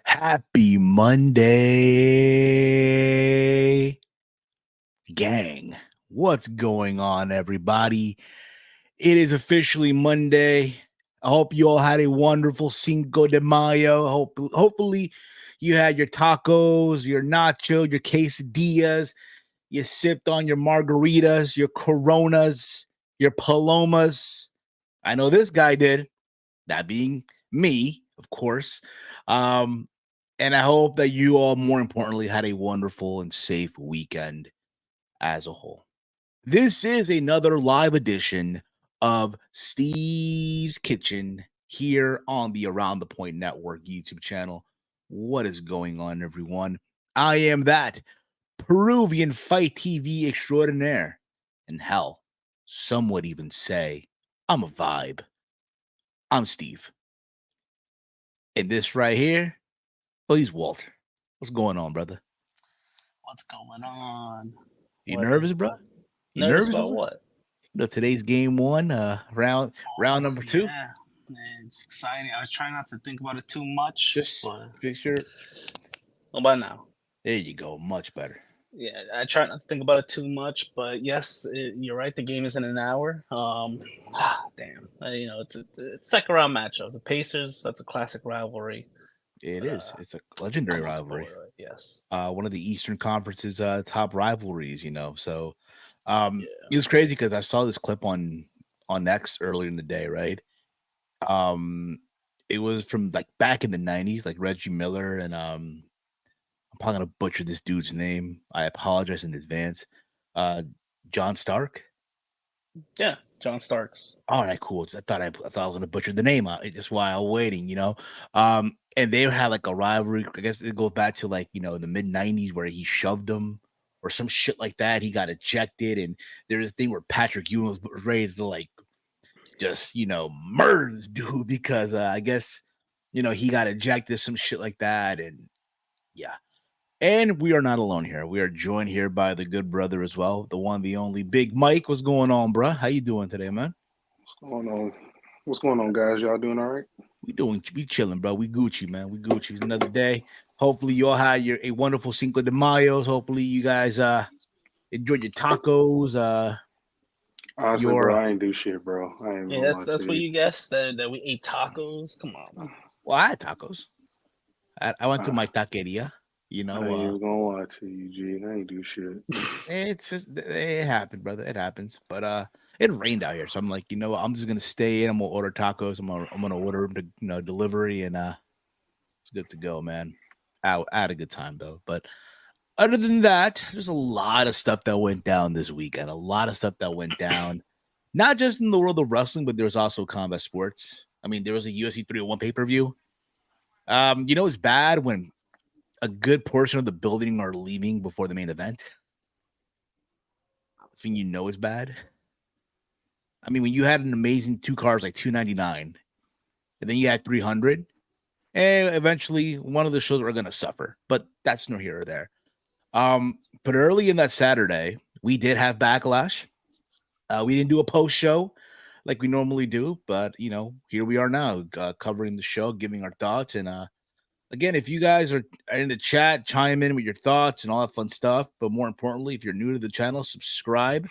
Happy Monday, gang. What's going on, everybody? It is officially Monday. I hope you all had a wonderful Cinco de Mayo. Hopefully you had your tacos, your nacho, your quesadillas. You sipped on your margaritas, your Coronas, your Palomas. I know this guy did. That being me, of course. And I hope that you all, more importantly, had a wonderful and safe weekend as a whole. This is another live edition of Steve's Kitchen here on the Around the Point Network YouTube channel. What is going on, everyone? I am that Peruvian fight TV extraordinaire. And hell, some would even say I'm a vibe. I'm Steve. And this right here, oh, he's Walter. What's going on, brother? What's going on? You nervous, bro? You nervous about what? Today's game one, round number 2. Yeah, it's exciting. I was trying not to think about it too much. Just fix your. What about now? There you go. Much better. Yeah, I try not to think about it too much, but yes, you're right. The game is in an hour. Damn. It's a second round matchup. The Pacers. That's a classic rivalry. It is. It's a legendary rivalry. Yes. One of the Eastern Conference's top rivalries. So, it was crazy because I saw this clip on X earlier in the day. Right. It was from like back in the 90s, like Reggie Miller and I'm probably gonna butcher this dude's name. I apologize in advance. John Stark. Yeah, John Starks. All right, cool. I thought I was gonna butcher the name out. That's why I'm waiting. And they had like a rivalry. I guess it goes back to like the mid '90s where he shoved him or some shit like that. He got ejected, and there's a thing where Patrick Ewing was ready to like just murder this dude because I guess he got ejected, some shit like that, and yeah. And we are not alone here. We are joined here by the good brother as well, the one, the only, Big Mike. What's going on, bro? How you doing today, man? What's going on, guys? Y'all doing all right? We chilling, bro. We Gucci, man. We Gucci. It's another day. Hopefully, you all had a wonderful Cinco de Mayo. Hopefully, you guys enjoyed your tacos. Honestly, bro, I ain't do shit, bro. That's what you guessed that we ate tacos. Come on. Well, I had tacos. I went to my taqueria. I ain't even gonna lie to you, G. I ain't do shit. It's just it happened, brother. It happens. But it rained out here, so I'm like, I'm just gonna stay in. I'm gonna order tacos. I'm gonna order them to delivery, and it's good to go, man. I had a good time though. But other than that, there's a lot of stuff that went down this weekend. A lot of stuff that went down, not just in the world of wrestling, but there's also combat sports. I mean, there was a UFC 301 pay-per-view. It's bad when a good portion of the building are leaving before the main event. That's when it's bad. I mean, when you had an amazing 2 cars like $299, and then you had 300, and eventually one of the shows are going to suffer. But that's no here or there. But early in that Saturday, we did have Backlash. We didn't do a post show like we normally do, but here we are now covering the show, giving our thoughts, and again, if you guys are in the chat, chime in with your thoughts and all that fun stuff. But more importantly, if you're new to the channel, subscribe.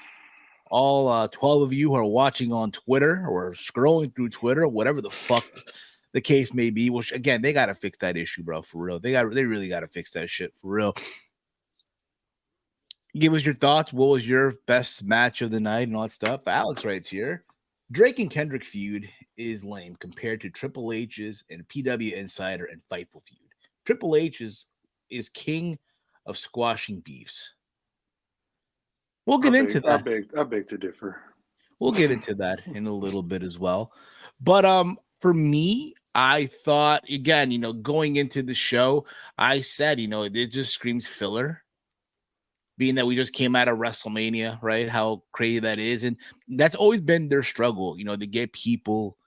All 12 of you who are watching on Twitter or scrolling through Twitter, whatever the fuck the case may be, which again, they got to fix that issue, bro, for real. They really got to fix that shit for real. Give us your thoughts. What was your best match of the night and all that stuff? Alex writes here, Drake and Kendrick feud is lame compared to Triple H's and PW Insider and Fightful feud. Triple H is king of squashing beefs. We'll get into that. I beg to differ. We'll get into that in a little bit as well. But for me, I thought, again, going into the show, I said, it just screams filler. Being that we just came out of WrestleMania, right? How crazy that is. And that's always been their struggle, to get people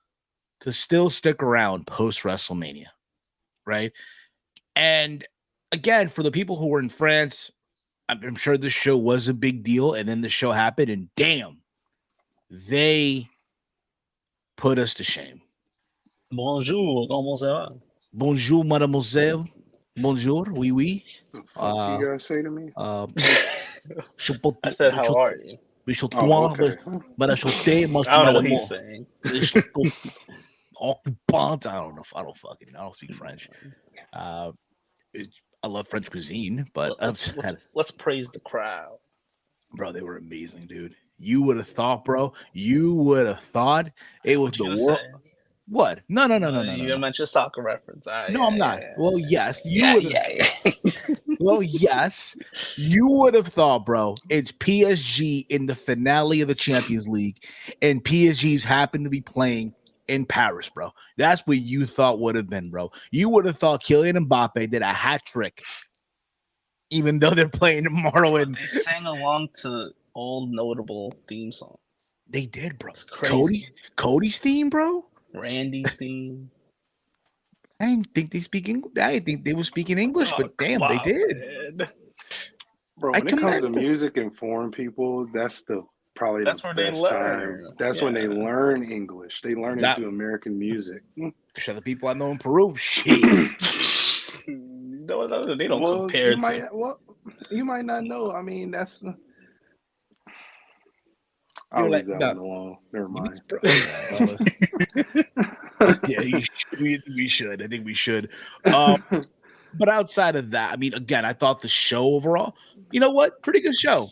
to still stick around post WrestleMania, right? And again, for the people who were in France, I'm sure this show was a big deal. And then the show happened, and damn, they put us to shame. Bonjour, comment ça va? Bonjour, mademoiselle. Bonjour, oui, oui. The fuck you guys say to me? I said, how are you? Okay. I don't know what he's saying. Occupant. I don't know. I don't speak French. I love French cuisine, but let's praise the crowd. Bro, they were amazing, dude. You would have thought, bro. It was the world. What? No. You're gonna mention soccer reference. No, I'm not. Well, yes, you Yeah, would have. yeah. Well, yes, you would have thought, bro. It's PSG in the finale of the Champions League, and PSG's happen to be playing in Paris, bro. That's what you thought would have been, bro. You would have thought Kylian Mbappe did a hat trick, even though they're playing tomorrow. And They sang along to old notable theme songs. they did, bro. It's crazy. Cody's theme, bro. Randy's theme. I didn't think they speak English. I didn't think they were speaking English, but damn, they did. Man. Bro, when it comes to music and foreign people, that's probably That's the where best they learn. time. That's when they learn English. They learn it through American music. Shut the people I know in Peru. Shit. No, they don't compare you might not know. I mean, that's. You're I'll like, leave that one alone. Never mind. Yeah, we should. I think we should. But outside of that, I mean, again, I thought the show overall, you know what? Pretty good show.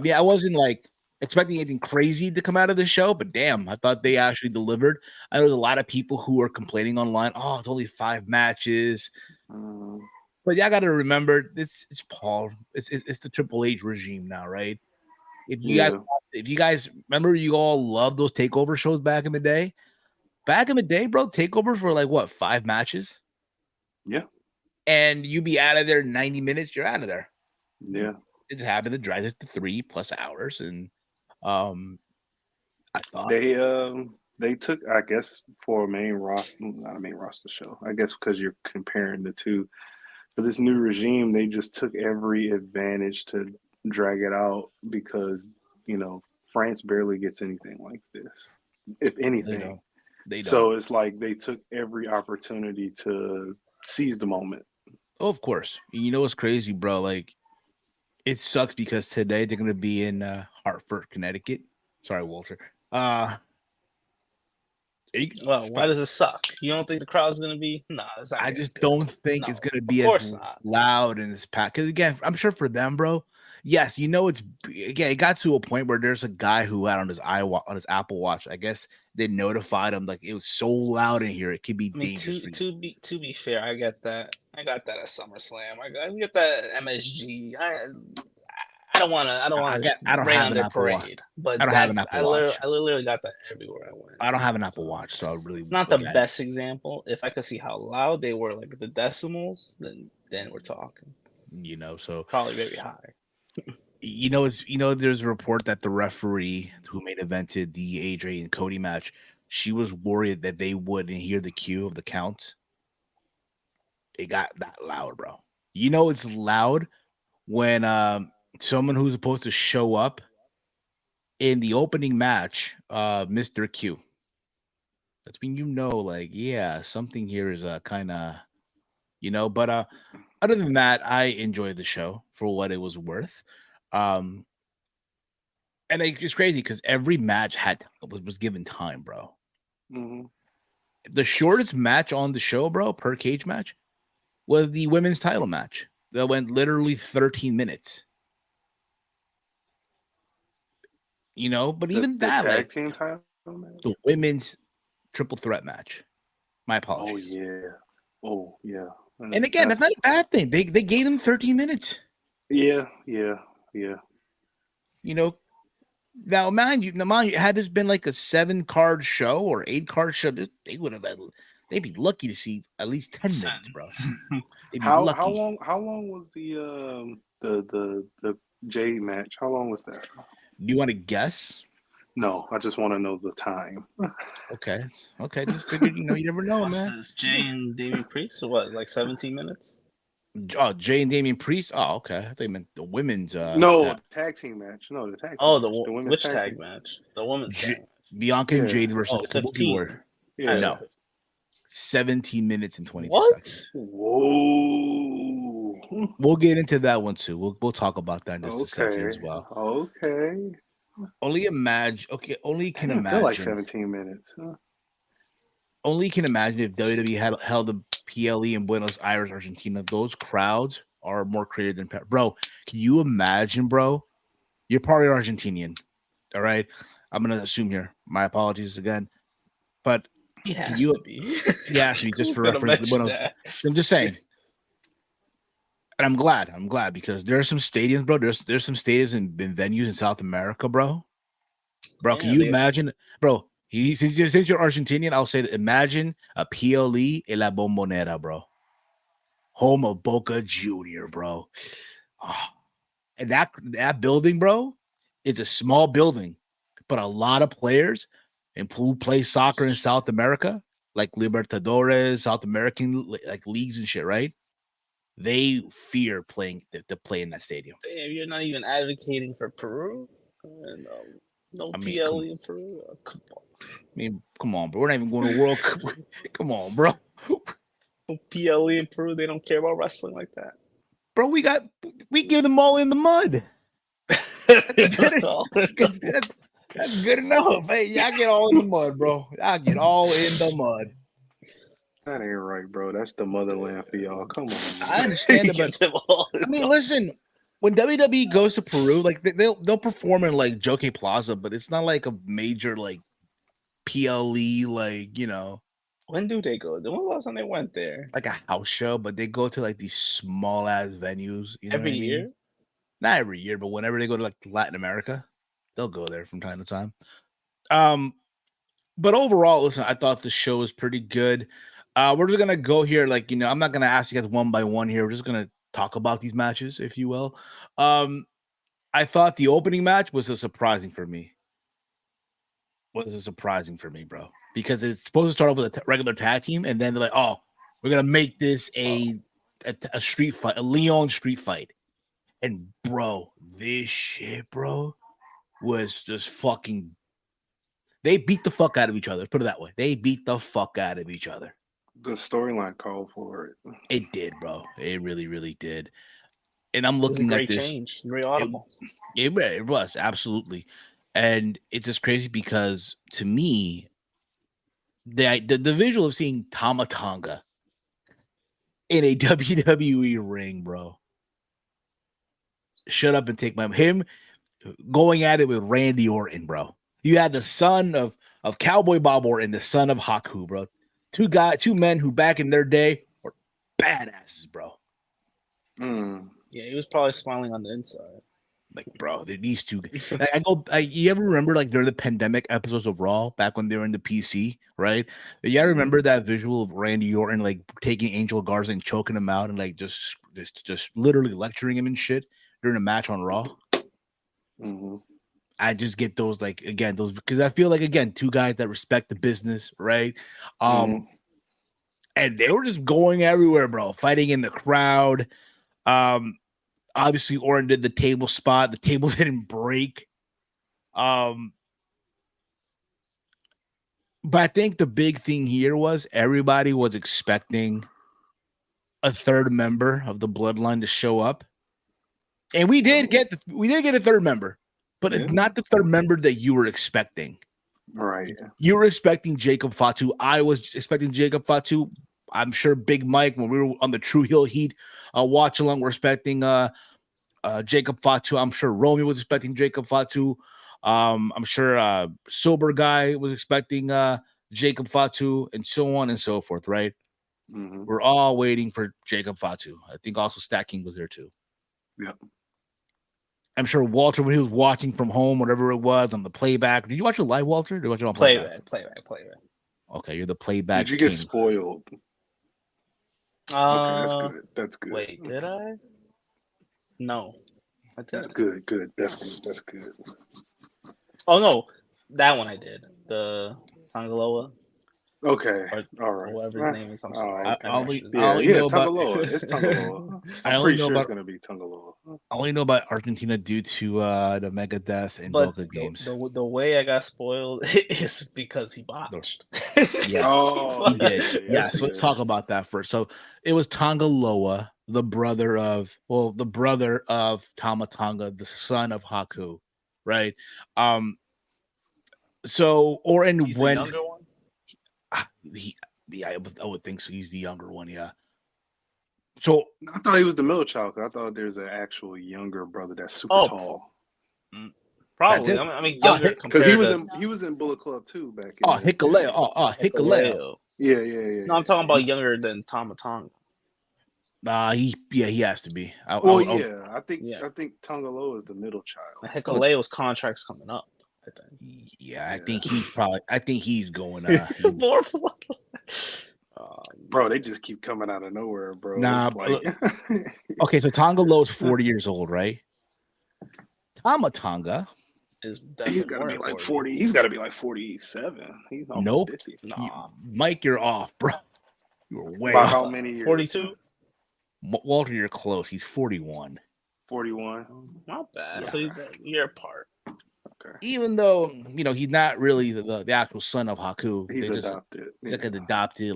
Yeah, I wasn't like expecting anything crazy to come out of the show, but damn, I thought they actually delivered. I know there's a lot of people who are complaining online. Oh, it's only 5 matches. But y'all got to remember, this is Paul. It's the Triple H regime now, right? If you guys remember, you all loved those takeover shows back in the day. Back in the day, bro, takeovers were like what, 5 matches? Yeah. And you be out of there 90 minutes, you're out of there. Yeah. It just happened to drive us to 3+ hours. And I thought they took, I guess, for a main roster, not a main roster show, I guess because you're comparing the two. For this new regime, they just took every advantage to drag it out because, France barely gets anything like this, if anything. They don't. So it's like they took every opportunity to seize the moment. Oh, of course. You know what's crazy, bro? Like, it sucks because today they're going to be in Hartford, Connecticut. Sorry, Walter. Well, why does it suck? You don't think the crowd's going to be? Nah, it's not. I just don't think it's going to be as loud and as packed. Because, again, I'm sure for them, bro, yes, it got to a point where there's a guy who had on his Apple Watch, I guess they notified him like it was so loud in here it could be dangerous. To be fair, I get that. I got that at SummerSlam. I get that at MSG. I don't want to rain on their parade, but I don't have an Apple Watch. I literally got that everywhere I went. I don't have an Apple Watch, so it's not the best example. If I could see how loud they were, like the decimals, then we're talking. So probably very high. There's a report that the referee who main evented the AJ and Cody match, she was worried that they wouldn't hear the cue of the count. It got that loud, bro. It's loud when someone who's supposed to show up in the opening match, Mr. Q. That's when something here is kind of, but other than that, I enjoyed the show for what it was worth. And it's crazy because every match was given time, bro. Mm-hmm. The shortest match on the show, bro, per cage match, was the women's title match. That went literally 13 minutes. But even that, tag team title match? The women's triple threat match. My apologies. Oh yeah. And again, that's not a bad thing. They gave them 13 minutes. Yeah. Now mind you, had this been like a 7-card show or 8-card show, they'd be lucky to see at least 10 minutes, bro. How long was the J match? How long was that? Do you want to guess? No, I just want to know the time. Okay. Just figured, you never know, man. Is Jay and Damian Priest or what? Like 17 minutes? Oh, Jay and Damian Priest. Oh, okay. I thought you meant the women's. Tag team match. No, the tag. Oh, the women's tag match. The women's tag match. Bianca and Jade versus 15. Yeah, no. 17 minutes and 22 seconds. Whoa. We'll get into that one too. We'll talk about that in just a second as well. Okay. Only can imagine. Feel like 17 minutes. Huh? Only can imagine if WWE held the PLE in Buenos Aires, Argentina. Those crowds are more creative than bro. Can you imagine, bro? You're probably Argentinian, all right? I'm gonna assume here. My apologies again, but He has you- to be. He actually just Who's for gonna reference. mention What that? I'm just saying. And I'm glad because there are some stadiums, bro. There's some stadiums and venues in South America, bro. Bro, can Yeah, you they- imagine, bro? Since you're Argentinian, I'll say that imagine a PLE in La Bombonera, bro. Home of Boca Junior, bro. Oh, and that building, bro, it's a small building, but a lot of players and who play soccer in South America, like Libertadores, South American like leagues and shit, right? They fear playing to play in that stadium. Damn, you're not even advocating for Peru. No I mean, PLE in Peru. Oh, come on. Come on, bro. We're not even going to World Cup. Come on, bro. No PLE in Peru. They don't care about wrestling like that. Bro, we give them all in the mud. That's good enough. Hey, y'all get all in the mud, bro. Y'all get all in the mud. That ain't right, bro. That's the motherland for y'all. Come on. I understand it, but I mean, listen. When WWE goes to Peru, like they'll perform in like Jockey Plaza, but it's not like a major like PLE, like when do they go? When was the last time they went there? like a house show. But they go to like these small ass venues. You know Every what I mean? year? Not every year, but whenever they go to like Latin America, they'll go there from time to time. But overall, listen, I thought the show was pretty good. We're just gonna go here, like I'm not gonna ask you guys one by one here. We're just gonna talk about these matches, if you will. I thought the opening match was surprising for me. Bro, because it's supposed to start off with a regular tag team, and then they're like, "Oh, we're gonna make this a street fight, a Leon street fight." And bro, this shit, bro, was just fucking. They beat the fuck out of each other. Let's put it that way. They beat the fuck out of each other. The storyline called for it. It did, bro. It really, really did. And I'm It was a looking at great this. change. Very audible. It was absolutely, and it's just crazy because to me, the visual of seeing Tama Tonga in a WWE ring, bro. Shut up and take him going at it with Randy Orton, bro. You had the son of Cowboy Bob Orton, the son of Haku, bro. Two men who back in their day were badasses, bro. Yeah, he was probably smiling on the inside. Like, bro, these two. You ever remember like during the pandemic episodes of Raw back when they were in the PC, right? Yeah, I remember that visual of Randy Orton like taking Angel Garza and choking him out and like just literally lecturing him and shit during a match on Raw. Mm-hmm. I just get those because I feel like again two guys that respect the business, right? And they were just going everywhere, bro, fighting in the crowd. Obviously, Orton did the table spot. The table didn't break. But I think the big thing here was everybody was expecting a third member of the bloodline to show up. And we did get a third member, but it's not the third member that you were expecting. Right. You were expecting Jacob Fatu. I was expecting Jacob Fatu. I'm sure Big Mike, when we were on the True Heel Heat watch along, we're expecting Jacob Fatu. I'm sure Romy was expecting Jacob Fatu. I'm sure Sober Guy was expecting Jacob Fatu, and so on and so forth, right? Mm-hmm. We're all waiting for Jacob Fatu. I think also Stat King was there too. Yep. I'm sure Walter, when he was watching from home, whatever it was, on the playback. Did you watch it live, Walter? Or did you watch it on playback? Playback. Okay, you're the playback. Did you get king. spoiled? Okay, that's good. That's good. Wait, did I? No, I didn't. Good. That's good. That's good. Oh no, that one I did. The Tangaloa. Okay, or all right. Whoever his name is. I'm sorry. I only Yeah, know about Tangaloa. It's Tangaloa. I I'm only pretty know sure about it's gonna be Tangaloa. I only know about Argentina due to the Megadeth and But Boca games. the way I got spoiled is because he botched. Yeah, Oh, he did. yes, So let's talk about that first. So it was Tangaloa, the brother of Tama Tonga, the son of Haku, right? So Orton He's went. the younger one. I would think so. He's the younger one, yeah. So I thought he was the middle child. I thought there's an actual younger brother that's super tall. Probably. it. I mean younger because compared he was in Bullet Club too back in. Oh, Hikaleo. Hikaleo. Yeah. No, I'm talking about younger than Tama Tonga. He has to be. I think Tongalo is the middle child. Hikaleo's contract's coming up, I think. Yeah, I think he's going. More Bro, they just keep coming out of nowhere, bro. Nah, okay, so Tongalo's 40 years old, right? Tama Tonga is he's got to be like 40. He's got to be like 47. He's almost 50. Nah. Mike, you're off, bro. You're way By off. how many years? 42. Walter, you're close. He's 41. 41. Not bad. Yeah. So you're apart. Okay. Even though he's not really the actual son of Haku. He's adopted. He's like an adopted,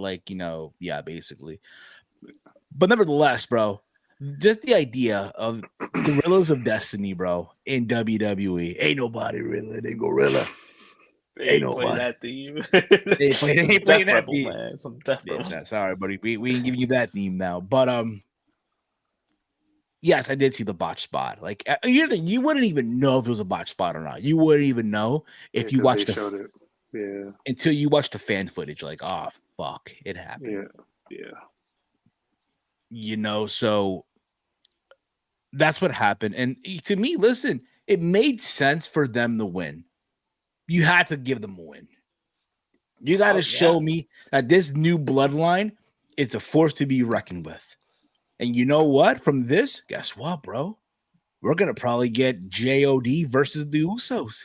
basically. But nevertheless, bro, just the idea of Gorillas of Destiny, bro, in WWE. Ain't nobody really than Gorilla. Ain't nobody that theme. They ain't playing that theme. Man. Some Death Rebel. Sorry, buddy. We ain't giving you that theme now. But yes, I did see the botch spot. Like you wouldn't even know if it was a botch spot or not. You wouldn't even know if you watched it. Yeah. Until you watch the fan footage. Like, oh fuck, it happened. Yeah. So that's what happened. And to me, listen, it made sense for them to win. You had to give them a win. You got to show me that this new bloodline is a force to be reckoned with. And you know what? From this, guess what, bro? We're going to probably get JOD versus the Usos.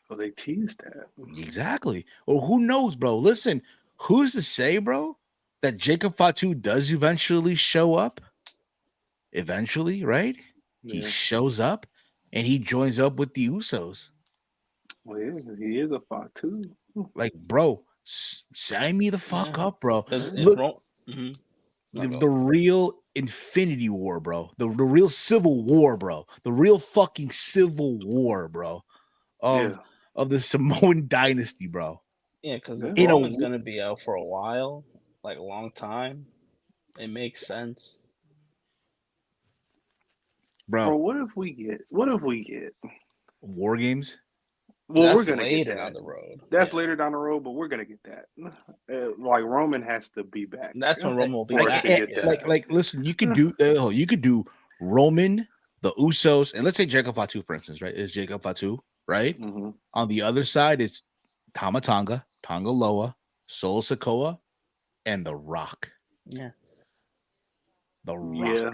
Well, they teased that. Exactly. Well, who knows, bro? Listen, who's to say, bro, that Jacob Fatu does eventually show up? Eventually, right? Yeah. He shows up and he joins up with the Usos. Well, yeah, he is a Fatu. Like, bro, sign me the fuck up, bro. Look, the real Infinity War, bro. The real Civil War, bro. The real fucking Civil War, bro. Of the Samoan dynasty, bro. Yeah, because Roman's going to be out for a while, like a long time. It makes sense. Bro, what if we get War Games? Well, we're gonna later get that down the road. That's later down the road, but we're gonna get that. Like Roman has to be back. That's when Roman will be back. Listen, you could do Roman, the Usos, and let's say Jacob Fatu, for instance, right? Is Jacob Fatu, right? Mm-hmm. On the other side is Tama Tonga, Tonga Loa, Solo Sikoa, and The Rock. Yeah. The Rock. Yeah.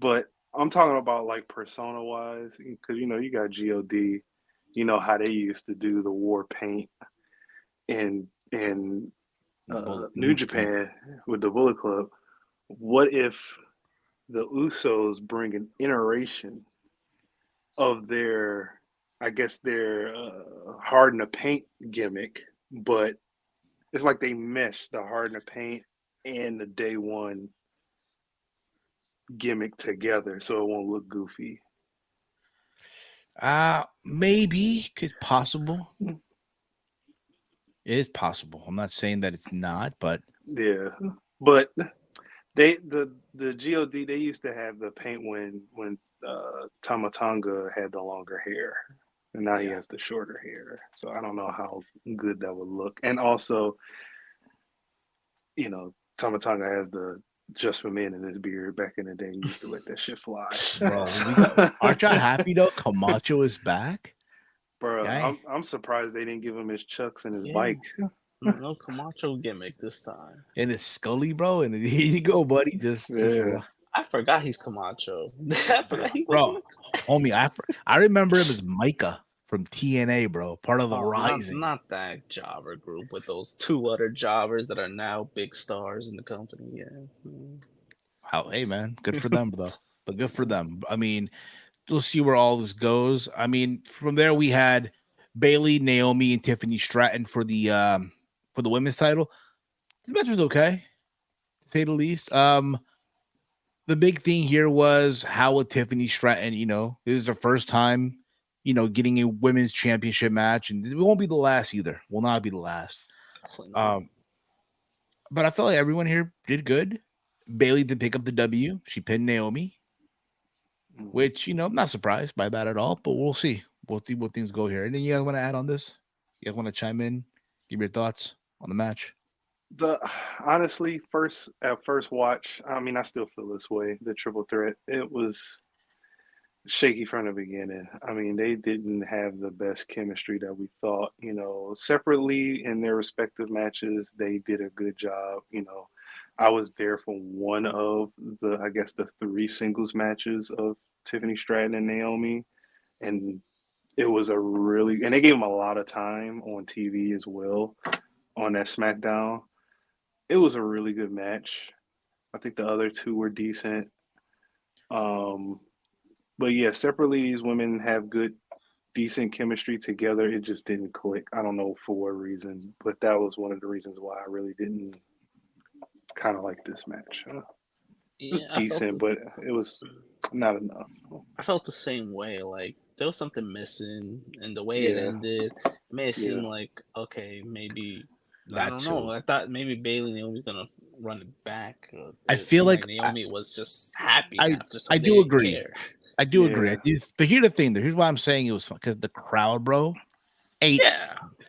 But I'm talking about like persona wise, because you got GOD. You know how they used to do the war paint in New Japan with the Bullet Club. What if the Usos bring an iteration of their harden the paint gimmick, but it's like they mesh the harden the paint and the day one gimmick together so it won't look goofy. Maybe could possible. It is possible. I'm not saying that it's not, but yeah. But the GOD they used to have the paint when Tama Tonga had the longer hair, and now he has the shorter hair. So I don't know how good that would look. And also, Tama Tonga has the Just for Men in his beard back in the day. He used to let that shit fly. Bro, aren't y'all happy though? Camacho is back. Bro, I'm surprised they didn't give him his chucks and his bike. No Camacho gimmick this time. And it's Scully, bro. And here you go, buddy. Just I forgot he's Camacho. I forgot he was homie. I remember him as Micah from TNA, bro. Part of the Rising. Not that jobber group with those two other jobbers that are now big stars in the company. Yeah. Hey, man. Good for them, though. But good for them. I mean, we'll see where all this goes. I mean, from there we had Bayley, Naomi, and Tiffany Stratton for the women's title. The match was okay, to say the least. The big thing here was how would Tiffany Stratton, this is her first time, getting a women's championship match, and it won't be the last either. Will not be the last. But I felt like everyone here did good. Bayley did pick up the W. She pinned Naomi. which, I'm not surprised by that at all, but we'll see. We'll see what things go here. And then you guys want to add on this? You guys want to chime in? Give your thoughts on the match? Honestly, at first watch, I mean, I still feel this way. The triple threat, it was shaky from the beginning. I mean, they didn't have the best chemistry that we thought. Separately in their respective matches, they did a good job. I was there for one of I guess, the three singles matches of Tiffany Stratton and Naomi, and it was and they gave them a lot of time on TV as well on that SmackDown. It was a really good match. I think the other two were decent. But yeah, separately, these women have good, decent chemistry together. It just didn't click. I don't know for what reason, but that was one of the reasons why I really didn't kind of like this match. It was decent, but it was not enough. I felt the same way. Like, there was something missing, and the way it ended, it made it seem like, okay, maybe, I don't know. I thought maybe Bayley Naomi was going to run it back. I feel like Naomi was just happy after something. I do agree. I do agree. But here's the thing, though. Here's why I'm saying it was fun, because the crowd, bro,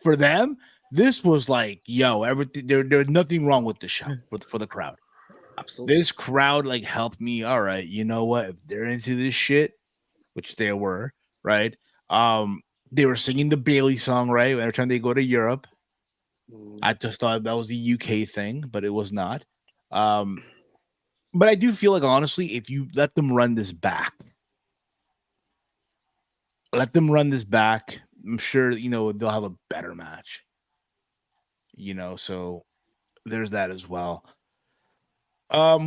for them, this was like, yo, everything. There's nothing wrong with the show for the crowd. Absolutely. This crowd helped me. All right, you know what? If they're into this shit, which they were, right? They were singing the Bayley song, right? Every time they go to Europe. I just thought that was the UK thing, but it was not. But I do feel like, honestly, if you let them run this back, I'm sure, they'll have a better match. So there's that as well.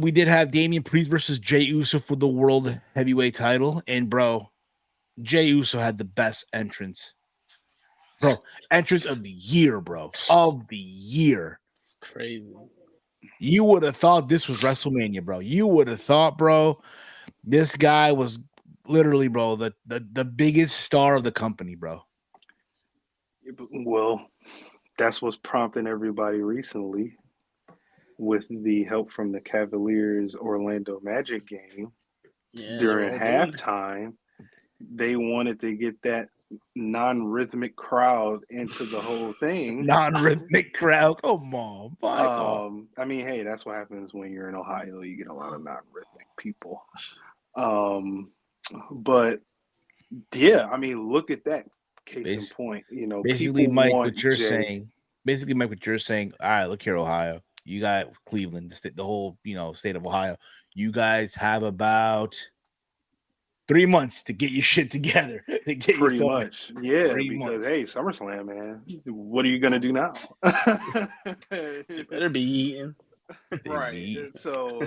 We did have Damian Priest versus Jey Uso for the World Heavyweight title. And, bro, Jey Uso had the best entrance. Bro, entrance of the year, bro. Of the year. Crazy. You would have thought this was WrestleMania, bro. You would have thought, bro, this guy was literally, bro, the biggest star of the company, bro. Well, that's what's prompting everybody recently with the help from the Cavaliers Orlando Magic game during halftime. They wanted to get that non-rhythmic crowd into the whole thing. Non-rhythmic crowd? Come on, Michael. I mean, hey, that's what happens when you're in Ohio. You get a lot of non-rhythmic people. But yeah, I mean, look at that case in point. Basically, Mike, what you're saying. All right, look here, Ohio. You got Cleveland, the whole state of Ohio. You guys have about 3 months to get your shit together. Pretty much, yeah. Because months. Hey, SummerSlam, man. What are you gonna do now? You better be eating. Right. So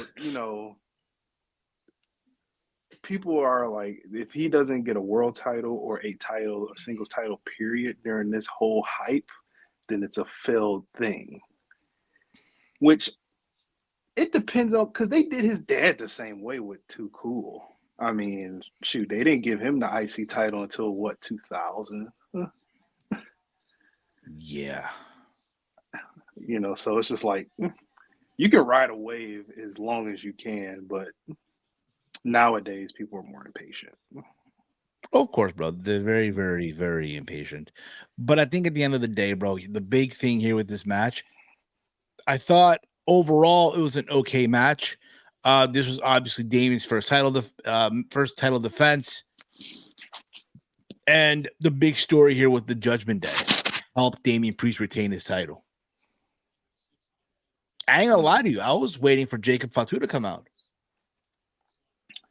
people are like, if he doesn't get a world title or a title or singles title, period, during this whole hype, then it's a failed thing. Which it depends on, because they did his dad the same way with Too Cool. I mean, shoot, they didn't give him the IC title until 2000? Yeah. So it's just like, you can ride a wave as long as you can, but nowadays people are more impatient. Of course, bro. They're very, very, very impatient. But I think at the end of the day, bro, the big thing here with this match, I thought overall it was an okay match. This was obviously Damian's first title defense. And the big story here with the Judgment Day helped Damian Priest retain his title. I ain't gonna lie to you. I was waiting for Jacob Fatu to come out.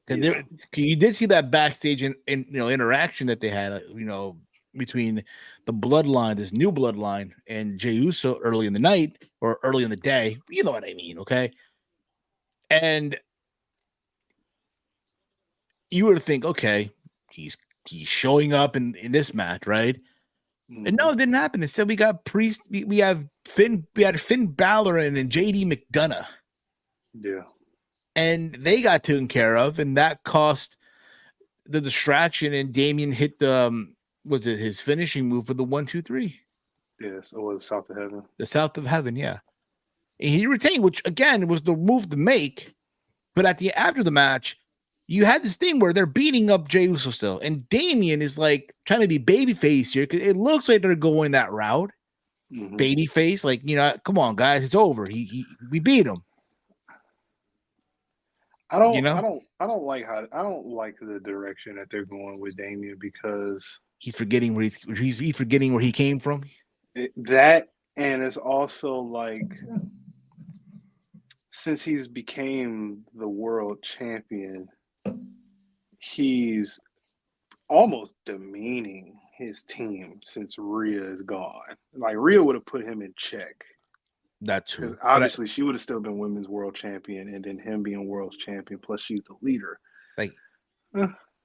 Because you did see that backstage interaction that they had, between the bloodline, this new bloodline, and Jey Uso early in the night or early in the day. You know what I mean, okay? And you would think, okay, he's showing up in this match, right? Mm-hmm. And no, it didn't happen. Instead, we got Priest. We had Finn Balor and JD McDonough. Yeah. And they got taken care of, and that cost the distraction. And Damian hit was it his finishing move for the 1, 2, 3? Yes, it was South of Heaven. The South of Heaven, yeah. And he retained, which again was the move to make. But after the match, you had this thing where they're beating up Jey Uso still, and Damian is like trying to be babyface here because it looks like they're going that route. Babyface, like, you know, come on, guys, it's over. We beat him. I don't like the direction that they're going with Damian because he's forgetting where he's forgetting where he came from. That, and it's also like, since he's became the world champion, he's almost demeaning his team since Rhea is gone. Like, Rhea would have put him in check. That too. Obviously, she would have still been women's world champion, and then him being world champion, plus she's the leader. Like,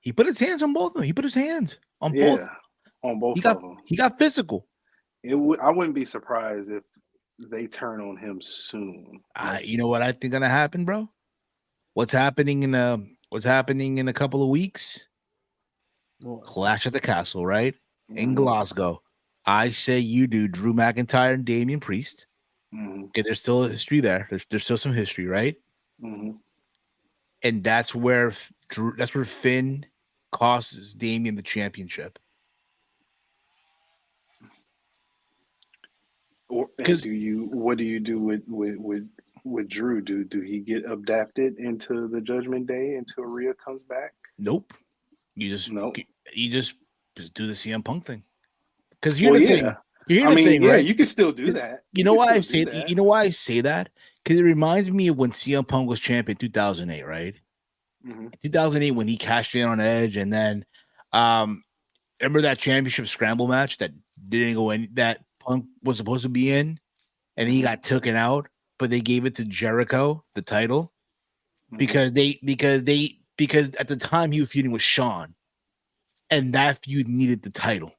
he put his hands on both of them. He put his hands on both. On both of them. He got physical. I wouldn't be surprised if they turn on him soon. You know what I think gonna happen, bro? What's happening in a couple of weeks? Clash at the Castle, right? In Glasgow. I say you do Drew McIntyre and Damian Priest. Okay, there's still history there. There's still some history, right? And that's where Finn costs Damian the championship. What do you do with Drew? Do he get adapted into the Judgment Day until Rhea comes back? Nope. You just do the CM Punk thing. Because here's the thing. Right? You can still do that. You know why I say that? You know why I say that? Because it reminds me of when CM Punk was champion in 2008, right? 2008 when he cashed in on Edge, and then remember that championship scramble match that didn't go in, that Punk was supposed to be in, and he got taken out, but they gave it to Jericho, the title, because at the time he was feuding with Shawn, and that feud needed the title.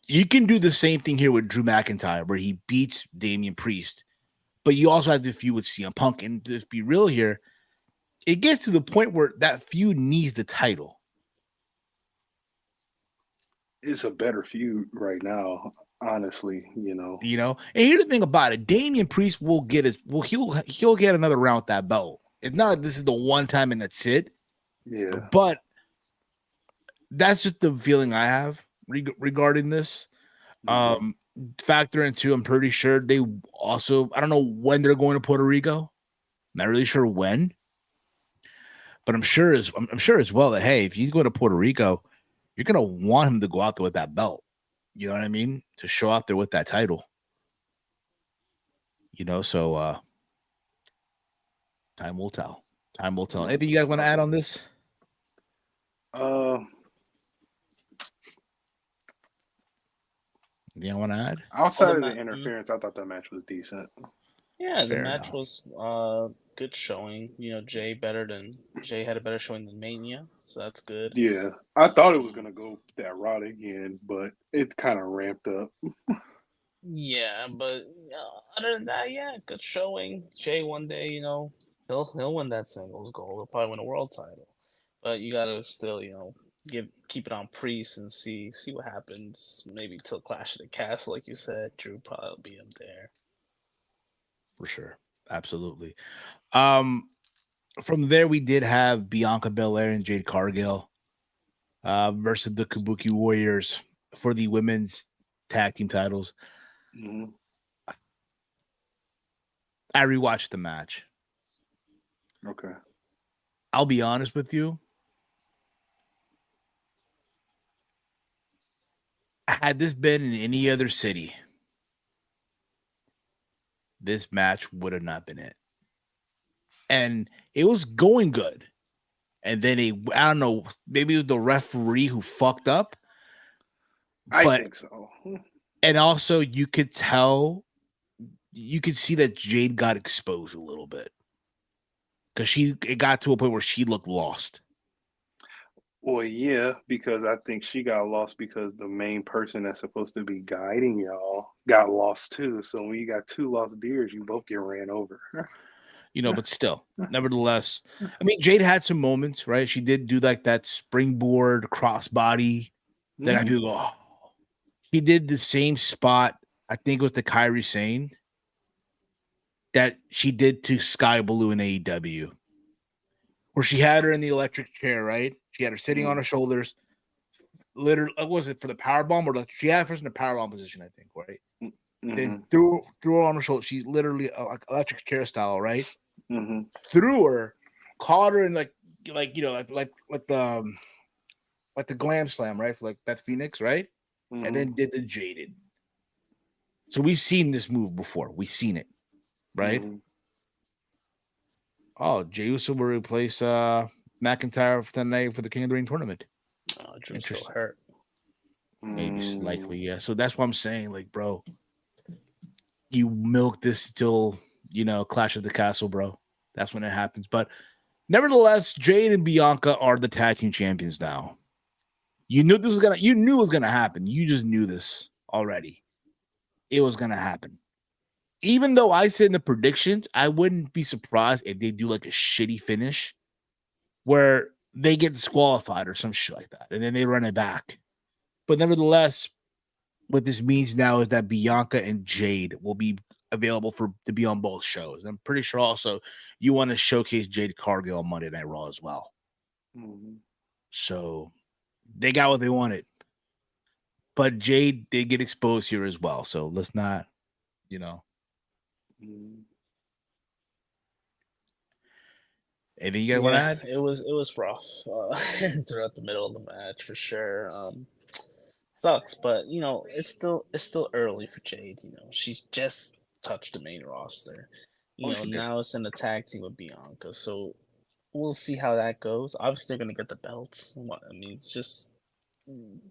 You can do the same thing here with Drew McIntyre, where he beats Damian Priest, but you also have to feud with CM Punk. And to be real here, it gets to the point where that feud needs the title. It's a better feud right now, honestly. You know. And here's the thing about it: Damian Priest will get he'll get another round with that belt. It's not like this is the one time and that's it. Yeah, but that's just the feeling I have regarding this. Factor into, I'm pretty sure they also, I don't know when they're going to Puerto Rico. Not really sure when, but I'm sure as well that, hey, if he's going to Puerto Rico, you're gonna want him to go out there with that belt. You know what I mean? To show out there with that title. So time will tell. Time will tell. Anything you guys want to add on this? Do you want to add? Outside of the interference, I thought that match was decent. Yeah, the match was good showing. Jay had a better showing than Mania, so that's good. Yeah, I thought it was gonna go that route again, but it kind of ramped up. Yeah, but other than that, yeah, good showing. Jay one day, he'll win that singles gold. He'll probably win a world title, but you gotta still, keep it on Priest and see what happens. Maybe till Clash of the Castle, like you said. Drew probably will be up there. For sure. Absolutely. From there, we did have Bianca Belair and Jade Cargill versus the Kabuki Warriors for the women's tag team titles. I rewatched the match. Okay. I'll be honest with you. Had this been in any other city, this match would have not been it. And it was going good. And then I don't know, maybe it was the referee who fucked up. I think so. And also you could see that Jade got exposed a little bit. Because it got to a point where she looked lost. Well, yeah, because I think she got lost because the main person that's supposed to be guiding y'all got lost too. So when you got two lost deers, you both get ran over. But still, nevertheless, I mean, Jade had some moments, right? She did do like that springboard crossbody. That I people go, oh. She did the same spot, I think it was the Kairi Sane, that she did to Sky Blue in AEW. where she had her in the electric chair, right? She had her sitting on her shoulders. Literally, was it for the power bomb or she had her in the power bomb position? I think, right? Then threw her on her shoulder. She's literally like electric chair style, right? Threw her, caught her in like the glam slam, right? For like Beth Phoenix, right? And then did the jaded. So we've seen this move before. We've seen it, right? Oh, Jey Uso will replace McIntyre for tonight for the King of the Ring tournament. Oh, Drew's still hurt. Maybe likely, yeah. So that's what I'm saying. Like, bro, you milk this till Clash of the Castle, bro. That's when it happens. But nevertheless, Jade and Bianca are the tag team champions now. You knew it was gonna happen. You just knew this already. It was gonna happen. Even though I said in the predictions, I wouldn't be surprised if they do like a shitty finish where they get disqualified or some shit like that, and then they run it back. But nevertheless, what this means now is that Bianca and Jade will be available to be on both shows. I'm pretty sure also you want to showcase Jade Cargill on Monday Night Raw as well. So they got what they wanted. But Jade did get exposed here as well. So let's not, Anything you guys want to add? It was rough throughout the middle of the match for sure. Sucks, but it's still early for Jade. She's just touched the main roster. Now it's in the tag team with Bianca, so we'll see how that goes. Obviously, they're gonna get the belts. It's just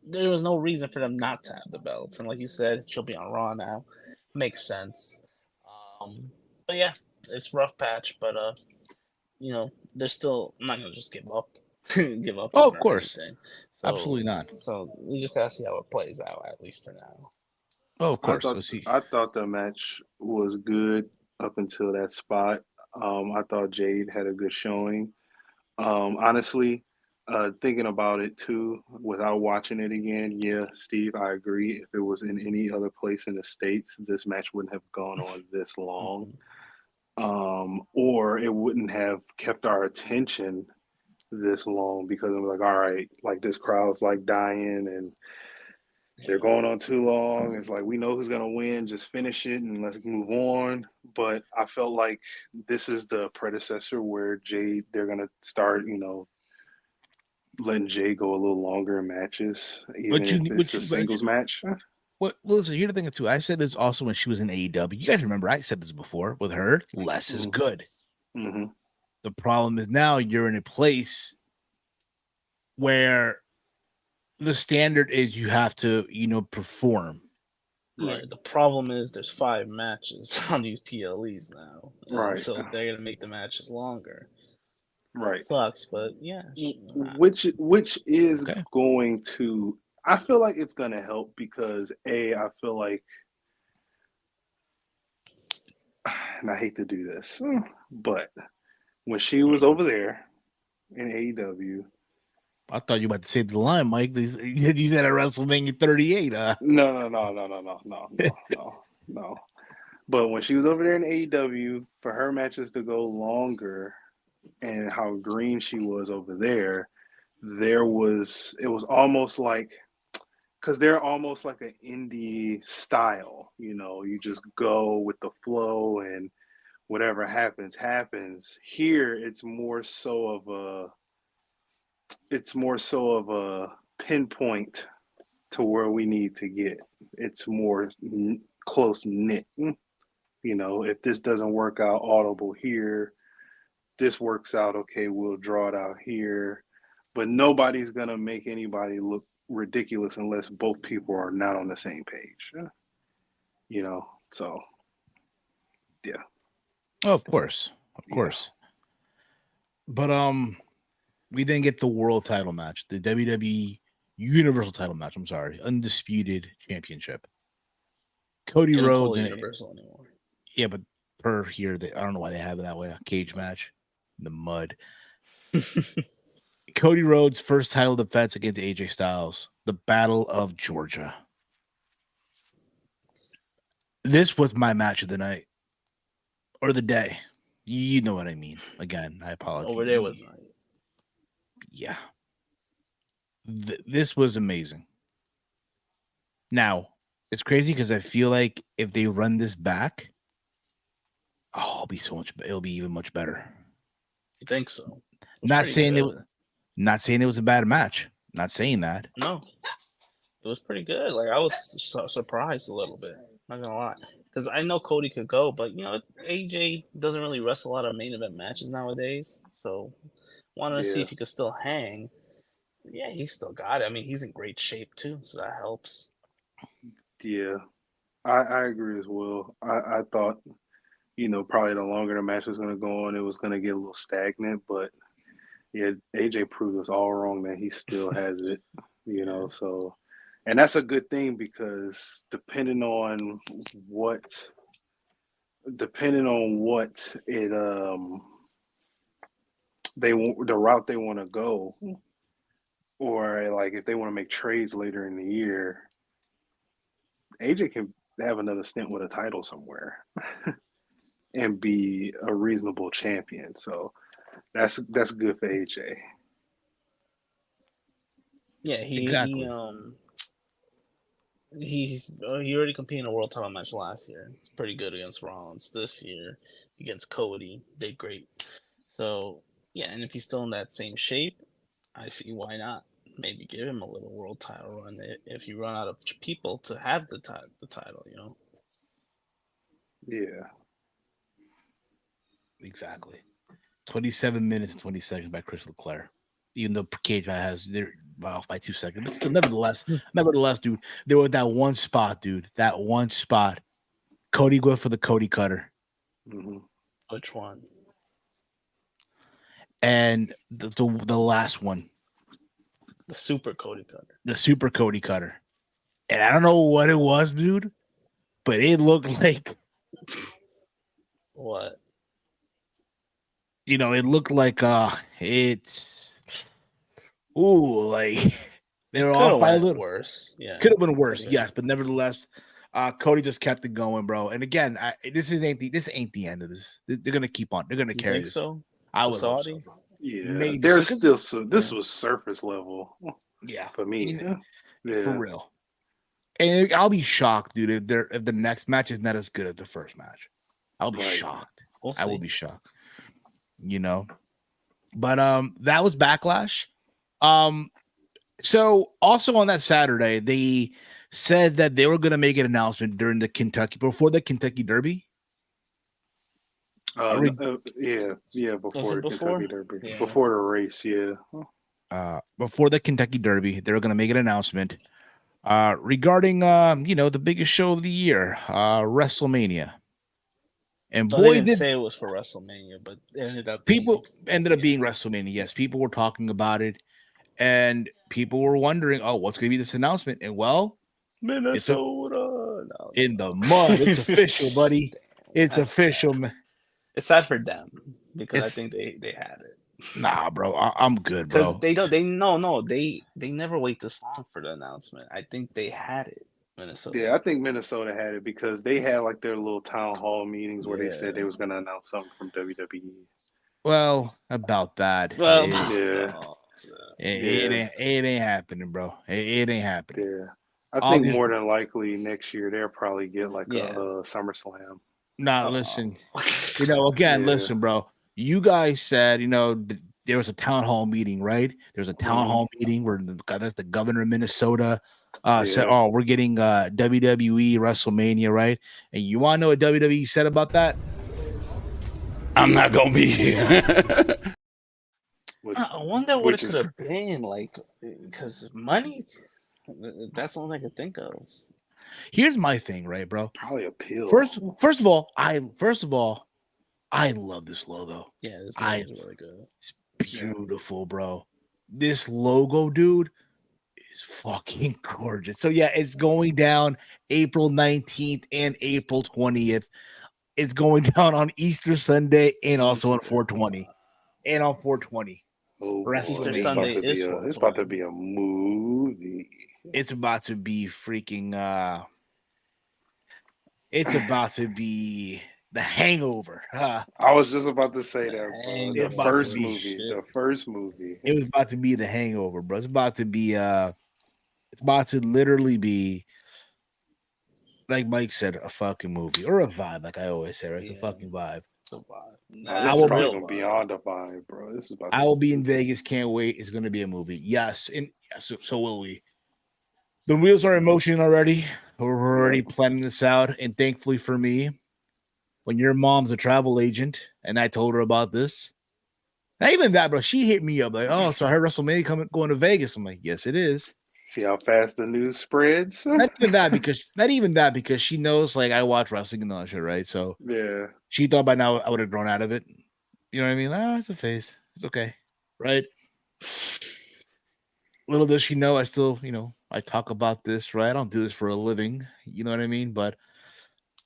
there was no reason for them not to have the belts, and like you said, she'll be on Raw now. Makes sense. But yeah, it's a rough patch, but they're still. I'm not gonna just give up. Give up. Oh, of course. So, absolutely not. So we just gotta see how it plays out, at least for now. Oh, of course. I thought the match was good up until that spot. I thought Jade had a good showing. Honestly, thinking about it too, without watching it again, yeah, Steve, I agree. If it was in any other place in the States, this match wouldn't have gone on this long. Or it wouldn't have kept our attention this long because I'm like, all right, like this crowd's like dying and they're going on too long. It's like we know who's gonna win, just finish it and let's move on. But I felt like this is the predecessor where they're gonna start, letting Jay go a little longer in matches, even if it's a singles match. Well, listen, here's the thing too. I said this also when she was in AEW. You guys remember I said this before with her. Less is good. The problem is now you're in a place where the standard is you have to, perform. Right. The problem is there's 5 matches on these PLEs now. Right. So they're gonna make the matches longer. Right. Sucks, but yeah. Which is going to. I feel like it's gonna help because I feel like, and I hate to do this, but when she was over there in AEW. I thought you were about to say the line, Mike. You said at WrestleMania 38. No. But when she was over there in AEW, for her matches to go longer and how green she was over there, it was almost like, because they're almost like an indie style, you just go with the flow and whatever happens. Here, it's more so of a pinpoint to where we need to get. It's more close knit. If this doesn't work out audible here, this works out, okay, we'll draw it out here. But nobody's going to make anybody look ridiculous unless both people are not on the same page. So, yeah. Oh, of course. But we didn't get the world title match, the WWE Universal title match. I'm sorry, Undisputed Championship. Cody Rhodes and Universal anymore. Yeah, but per here, I don't know why they have it that way. A cage match in the mud. Cody Rhodes' first title defense against AJ Styles, the Battle of Georgia. This was my match of the night or the day. You know what I mean. Again, I apologize. Over there was night. Yeah. This was amazing. Now, it's crazy because I feel like if they run this back, it'll be even much better. You think so? Not saying it was a bad match. Not saying that. No, it was pretty good. Like I was surprised a little bit. Not gonna lie, because I know Cody could go, but AJ doesn't really wrestle a lot of main event matches nowadays. So wanted to see if he could still hang. Yeah, he still got it. I mean, he's in great shape too, so that helps. Yeah, I agree as well. I thought, probably the longer the match was going to go on, it was going to get a little stagnant. But yeah, AJ proved us all wrong that he still has it. So, and that's a good thing because depending on what it the route they want to go, or like if they want to make trades later in the year, AJ can have another stint with a title somewhere and be a reasonable champion. So that's good for AJ. Yeah, Exactly. he already competed in a world title match last year. It's pretty good against Rollins. This year against Cody, did great. So yeah, and if he's still in that same shape, I see why not. Maybe give him a little world title run if you run out of people to have the title. Yeah. Exactly. 27 minutes and 20 seconds by Chris Leclerc. Even though Cage has they're off by 2 seconds, but still, nevertheless, dude, there was that one spot, dude. That one spot. Cody went for the Cody cutter. Mm-hmm. Which one? And the last one. The super Cody cutter. The super Cody cutter. And I don't know what it was, dude, but it looked like what? It looked like it's like they were off by a little. Worse. Yeah. Could have been worse, yes, but nevertheless, Cody just kept it going, bro. And again, this ain't the end of this. They're gonna keep on. They're gonna carry this. So? I would hope so. Yeah, maybe. There's still this was surface level. Yeah, for me, for real. And I'll be shocked, dude, if the next match is not as good as the first match. I'll be shocked. I will be shocked. But that was Backlash. So also on that Saturday, they said that they were going to make an announcement before the Kentucky Derby. Before the Kentucky Derby, before the race, before the Kentucky Derby, they were going to make an announcement regarding the biggest show of the year, WrestleMania. And so they didn't say it was for WrestleMania, but it ended up being WrestleMania. Yes, people were talking about it. And people were wondering, what's going to be this announcement? And Minnesota in the mud. It's official, buddy. It's official, man. It's sad for them because I think they had it. Nah, bro, I'm good, bro. Because they never wait this long for the announcement. I think they had it. Minnesota. Yeah, I think Minnesota had it because they had like their little town hall meetings where they said they was going to announce something from WWE. Well, about that. Well, It ain't happening, bro. It ain't happening. Yeah. I think more than likely next year they'll probably get like a SummerSlam. Nah, listen. Listen, bro. You guys said, there was a town hall meeting, right? There's a town hall meeting where that's the governor of Minnesota said, we're getting WWE Wrestlemania, right? And you want to know what WWE said about that? I'm not going to be here. I wonder what it could have been, like, because money, that's all I can think of. Here's my thing, right, bro? Probably a pill. First of all, I love this logo. Yeah, this logo is really good. It's beautiful, bro. This logo, dude, is fucking gorgeous. So yeah, it's going down April 19th and April 20th. It's going down on Easter Sunday and also on 420. And on 420. Easter Sunday is it's about to be a movie. It's about to be freaking it's about to be The Hangover. I was just about to say that, bro. The first movie. It was about to be The Hangover, bro. It's about to be it's about to literally be, like Mike said, a fucking movie or a vibe, like I always say, right? It's a fucking vibe. It's a vibe. This is probably gonna be beyond a vibe, bro. This is about. I will be in Vegas. Can't wait. It's gonna be a movie. Yes, and so will we. The wheels are in motion already. We're already planning this out, and thankfully for me, when your mom's a travel agent, and I told her about this, not even that, bro. She hit me up like, "Oh, so I heard WrestleMania going to Vegas." I'm like, "Yes, it is." See how fast the news spreads. Not even that because she knows like I watch wrestling and all that shit, right? So yeah, she thought by now I would have grown out of it. You know what I mean? Oh, it's a phase. It's okay, right? Little does she know, I still, I talk about this, right? I don't do this for a living. You know what I mean? But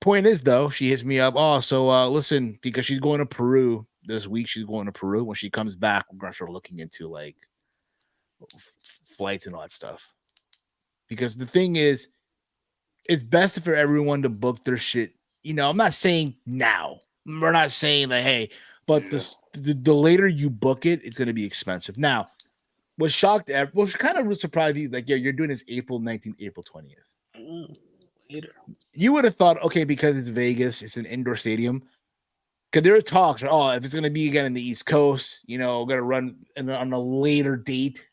point is, though, she hits me up. Oh, so listen, because she's going to Peru this week. She's going to Peru. When she comes back, we're going to start looking into like flights and all that stuff. Because the thing is, it's best for everyone to book their shit. I'm not saying now. We're not saying that, hey, but the later you book it, it's going to be expensive. Now, was shocked at, was kind of surprised. He's like, yeah, you're doing this April 19th, April 20th. Later. You would have thought, okay, because it's Vegas, it's an indoor stadium. Because there are talks, if it's going to be again in the East Coast, going to run on a later date.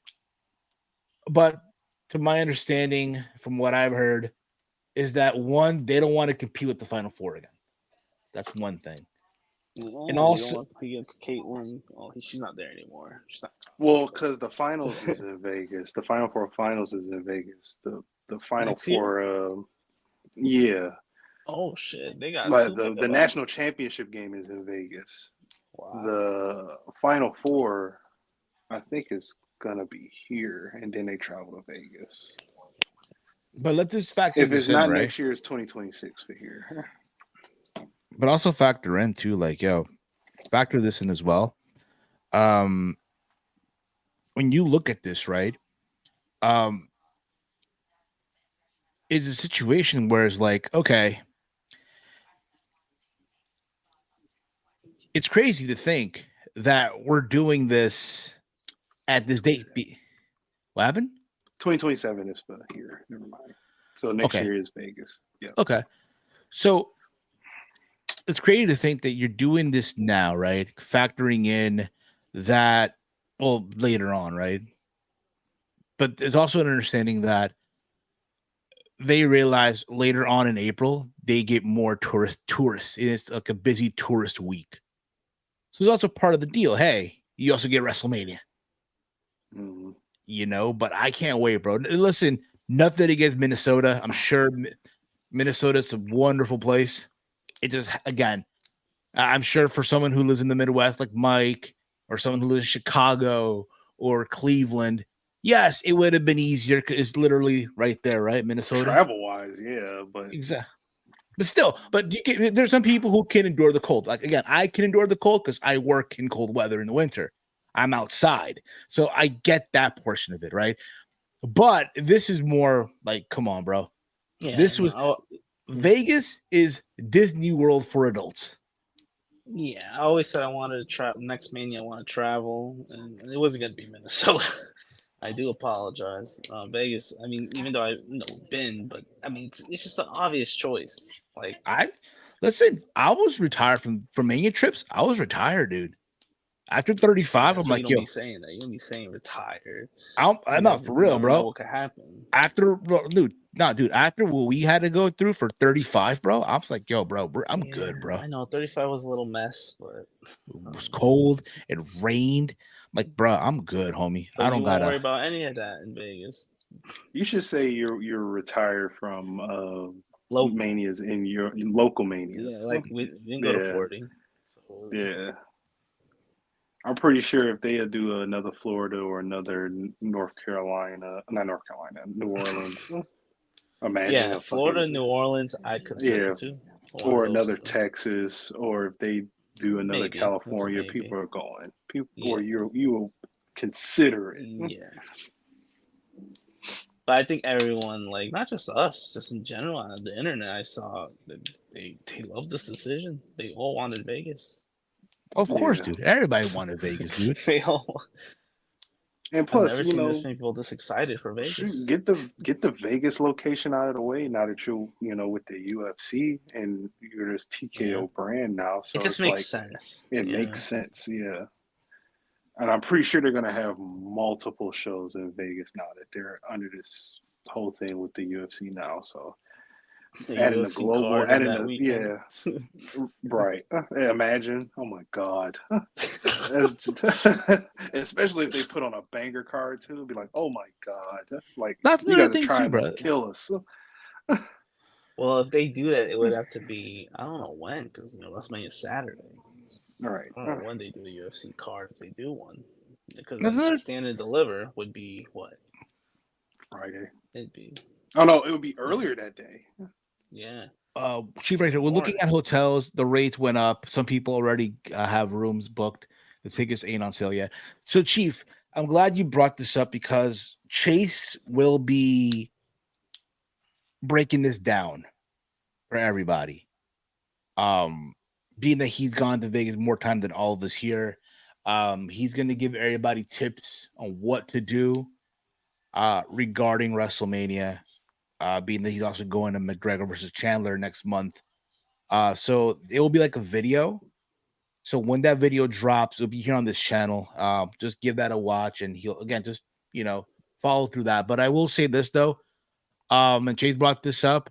But to my understanding, from what I've heard, is that one, they don't want to compete with the Final Four again. That's one thing. And also, against Caitlyn, she's not there anymore. She's not. Well, because the finals is in Vegas. The Final Four finals is in Vegas. The Final Four, yeah. Oh shit! They got like the national championship game is in Vegas. Wow. The Final Four, I think, is gonna be here, and then they travel to Vegas. But let's just factor. If it's not next year, it's 2026 for here. But also factor in too, like, factor this in as well. When you look at this, right? It's a situation where it's like, okay, it's crazy to think that we're doing this at this date. What happened? 2027 is for here. Never mind. So next year is Vegas. Yeah. Okay. So it's crazy to think that you're doing this now, right? Factoring in that, later on, right? But there's also an understanding that they realize later on in April, they get more tourists. It's like a busy tourist week. So it's also part of the deal. Hey, you also get WrestleMania. But I can't wait, bro. Listen, nothing against Minnesota. I'm sure Minnesota's a wonderful place. It just, again, I'm sure for someone who lives in the Midwest, like Mike, or someone who lives in Chicago or Cleveland, yes, it would have been easier because it's literally right there, right? Minnesota. Travel-wise, yeah, but exactly. But still, there's some people who can endure the cold. Like, again, I can endure the cold because I work in cold weather in the winter. I'm outside. So I get that portion of it, right? But this is more like, come on, bro. Yeah, Vegas is Disney World for adults. Yeah, I always said I wanted to travel. Next Mania, I want to travel, and it wasn't going to be Minnesota. I do apologize. Vegas, I mean, even though I've been, but I mean, it's just an obvious choice. Like, I was retired from Mania trips. I was retired, dude. After 35, I'm like, you don't be saying that. You don't be saying retired. I'm not for real, bro. What could happen? After what we had to go through for 35, bro, I was like, yo, bro, I'm good, bro. I know 35 was a little mess, but it was cold. It rained. Like, bro, I'm good, homie. But I don't gotta worry about any of that in Vegas. You should say you're retired from local manias in your local manias. Yeah, like we didn't go to 40. So yeah. I'm pretty sure if they do another Florida or another New Orleans. Imagine. Yeah, Florida, New Orleans, I'd consider too. Or another Texas, or if they do another California, people are going. Or you will consider it. Yeah. But I think everyone, like, not just us, just in general on the internet, I saw they love this decision. They all wanted Vegas. Of course, dude. Everybody wanted Vegas, dude. They all. And plus, I've never seen this many people this excited for Vegas. Shoot, get the Vegas location out of the way now that you're with the UFC and you're this TKO brand now. So it just makes sense. It makes sense, yeah. And I'm pretty sure they're gonna have multiple shows in Vegas now that they're under this whole thing with the UFC now. So adding the global, right. Imagine, oh my God. Especially if they put on a banger card too, it'd be like, oh my God. Like, that's you guys are trying to kill us. Well, if they do that, it would have to be, I don't know when, because WrestleMania is Saturday. All right. I don't know when they do the UFC card, if they do one. Because Stand and Deliver would be what? Friday. It'd be. Oh no, it would be earlier that day. Yeah. Chief Racer, we're looking at hotels. The rates went up. Some people already have rooms booked. The tickets ain't on sale yet. So, Chief, I'm glad you brought this up because Chase will be breaking this down for everybody. Being that he's gone to Vegas more time than all of us here, he's going to give everybody tips on what to do regarding WrestleMania. Being that he's also going to McGregor versus Chandler next month. So it will be like a video. So when that video drops, it'll be here on this channel. Just give that a watch and he'll, again, just, follow through that. But I will say this, though, and Chase brought this up.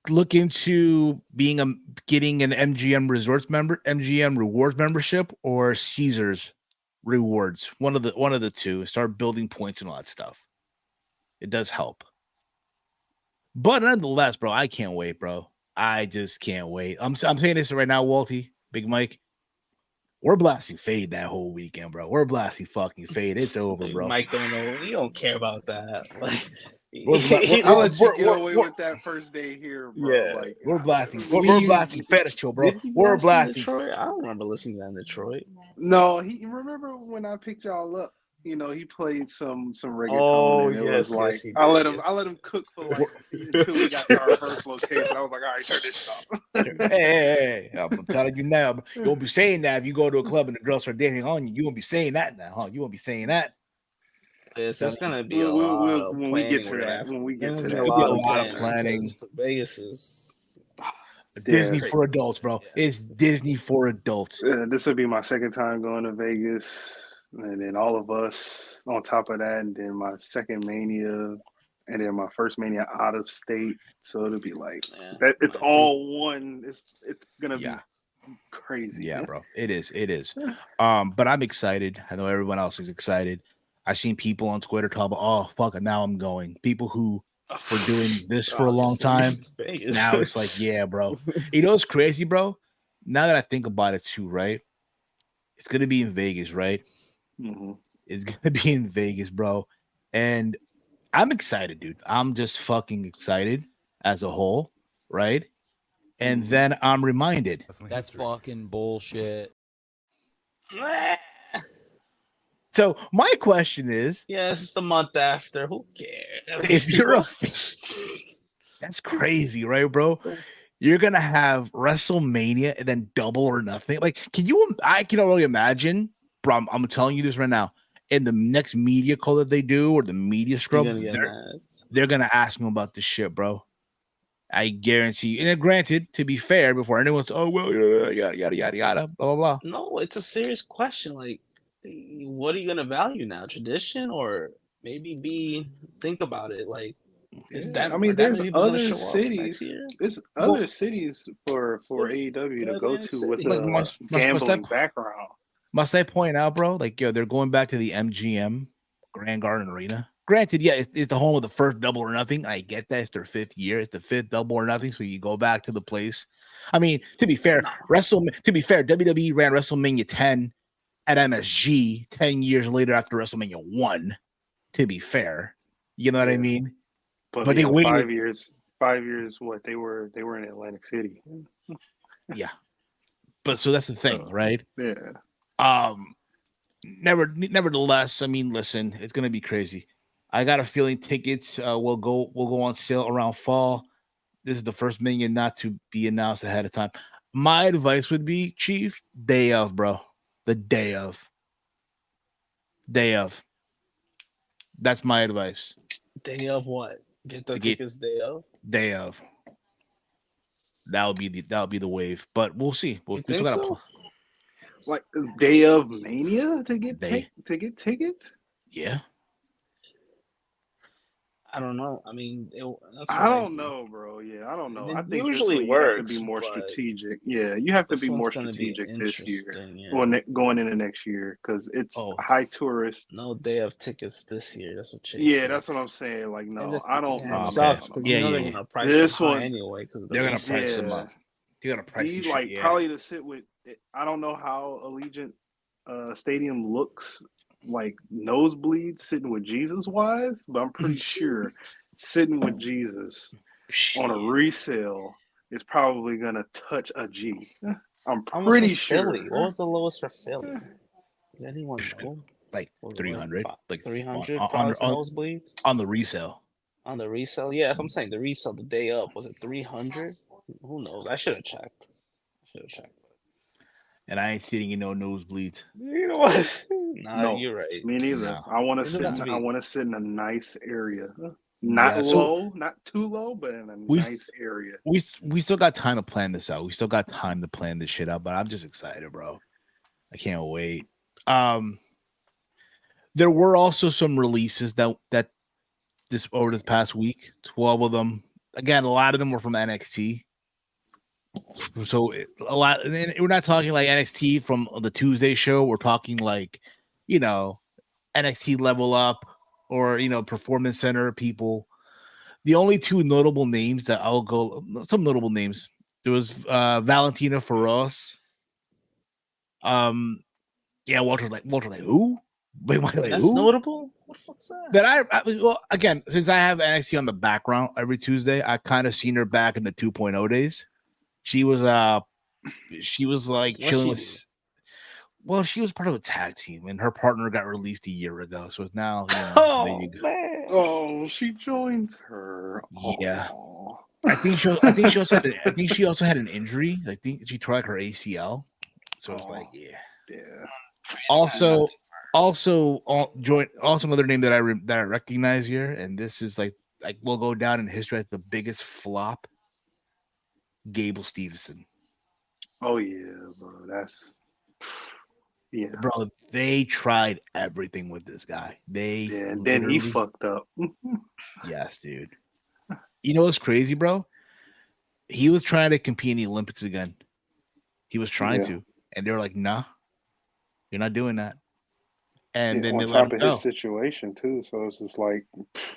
Look into getting an MGM Rewards membership or Caesars Rewards. One of the two. Start building points and all that stuff. It does help. But nonetheless, bro, I can't wait, bro. I just can't wait. I'm saying this right now, Walty, Big Mike. We're blasting Fade that whole weekend, bro. We're blasting fucking Fade. It's over, bro. Mike don't know. He don't care about that. Like, I'll let you get away with that first day here, bro. Yeah, like, we're blasting. We're blasting Fetish, bro. We're blasting. Detroit? I don't remember listening to that in Detroit. No, he remember when I picked y'all up. He played some reggaeton. Oh, and it was like I let him cook for like until we got to our first location. I was like, all right, turn this off. Hey, I'm telling you now, you won't be saying that if you go to a club and the girls start dating on you. You won't be saying that now, huh? You won't be saying that. Yes, there's gonna be a lot of when we get to that. When we get to that, a lot of planning. Vegas is Disney for adults, bro. It's Disney for adults. This will be my second time going to Vegas. And then all of us on top of that, and then my second Mania, and then my first Mania out of state. So it'll be like that. It's all one. It's gonna be crazy. Yeah, bro. It is. But I'm excited. I know everyone else is excited. I've seen people on Twitter talk about, oh fuck it, now I'm going. People who were doing this for a long time. Now it's like, yeah, bro. You know what's crazy, bro? Now that I think about it too, right? It's gonna be in Vegas, right? Mm-hmm. Is gonna be in Vegas, bro, and I'm excited, dude. I'm just fucking excited as a whole, right? And then I'm reminded that's fucking bullshit. So my question is, it's the month after. Who cares? If you're that's crazy, right, bro? You're gonna have WrestleMania and then Double or Nothing. Like, I can already imagine. Bro, I'm telling you this right now. In the next media call that they do or the media scrub, they're gonna ask them about this shit, bro. I guarantee you. And then granted, to be fair, before anyone's yada, blah blah blah. No, it's a serious question. Like, what are you gonna value now? Tradition or maybe think about it? Like, there's other cities. There's other cities for AEW to go to with a gambling background. Must I point out, bro? Like, they're going back to the MGM Grand Garden Arena. Granted, it's the home of the first Double or Nothing. I get that. It's their 5th year. It's the 5th Double or Nothing. So you go back to the place. I mean, to be fair, WWE ran WrestleMania 10 at MSG 10 years later after WrestleMania 1. To be fair, you know what I mean? But they waited 5 years. 5 years. What they were in Atlantic City. Yeah, but so that's the thing, right? Yeah. Nevertheless, I mean, listen, it's gonna be crazy. I got a feeling tickets will go on sale around fall. this is the first minion not to be announced ahead of time. My advice would be, Chief, day of, bro. The day of. Day of. That's my advice. Day of what? Get the tickets day of? Day of. That would be the wave. But we'll see. We still gotta so? Like day of Mania to get tickets? Yeah. I don't know. I mean, I don't know, bro. Yeah, I don't know. I think usually this way you have to be more strategic. Yeah, you have to be more strategic this year. Yeah. Going into next year because it's high tourist. No day of tickets this year. That's what Chase said. That's what I'm saying. Like, no, I don't know. It sucks because they're gonna price this them high anyway because they're gonna price them up. They're gonna price them like probably to sit with. I don't know how Allegiant Stadium looks. Like nosebleeds sitting with Jesus wise, but I'm pretty sure sitting with Jesus on a resale is probably gonna touch a G. I'm pretty sure. Philly? What was the lowest for Philly? Does anyone know? Like 300, like 300 on nosebleeds on the resale. On the resale, yeah. If I'm saying the resale the day up, was it 300? Who knows? I should have checked. And I ain't sitting in no nosebleeds. You know what? No, you're right. Me neither. No. I want to sit. I want to sit in a nice area, not low, not too low, but in a nice area. We still got time to plan this out. We still got time to plan this shit out. But I'm just excited, bro. I can't wait. There were also some releases that this past week. 12 of them. Again, a lot of them were from NXT. So a lot, and we're not talking like NXT from the Tuesday show. We're talking like, NXT Level Up or Performance Center people. The only two notable names that I'll go, some notable names. There was Valentina Feroz. Walter like who? Wait, that's who? Notable. What the fuck's that? That again, since I have NXT on the background every Tuesday, I kind of seen her back in the 2.0 days. She was like chilling with. Well, she was part of a tag team, and her partner got released a year ago. So it's now, there you go. Man. Oh, she joined her. Yeah, I think she also had an injury. I think she tore her ACL. So it's like, yeah. Also, another name that I recognize here, and this is like will go down in history as the biggest flop. Gable Stevenson. Oh yeah, bro. Bro. They tried everything with this guy. And then he fucked up. Yes, dude. You know what's crazy, bro? He was trying to compete in the Olympics again. He was trying to, and they were like, "Nah, you're not doing that." And then on top of his situation too, so it's just like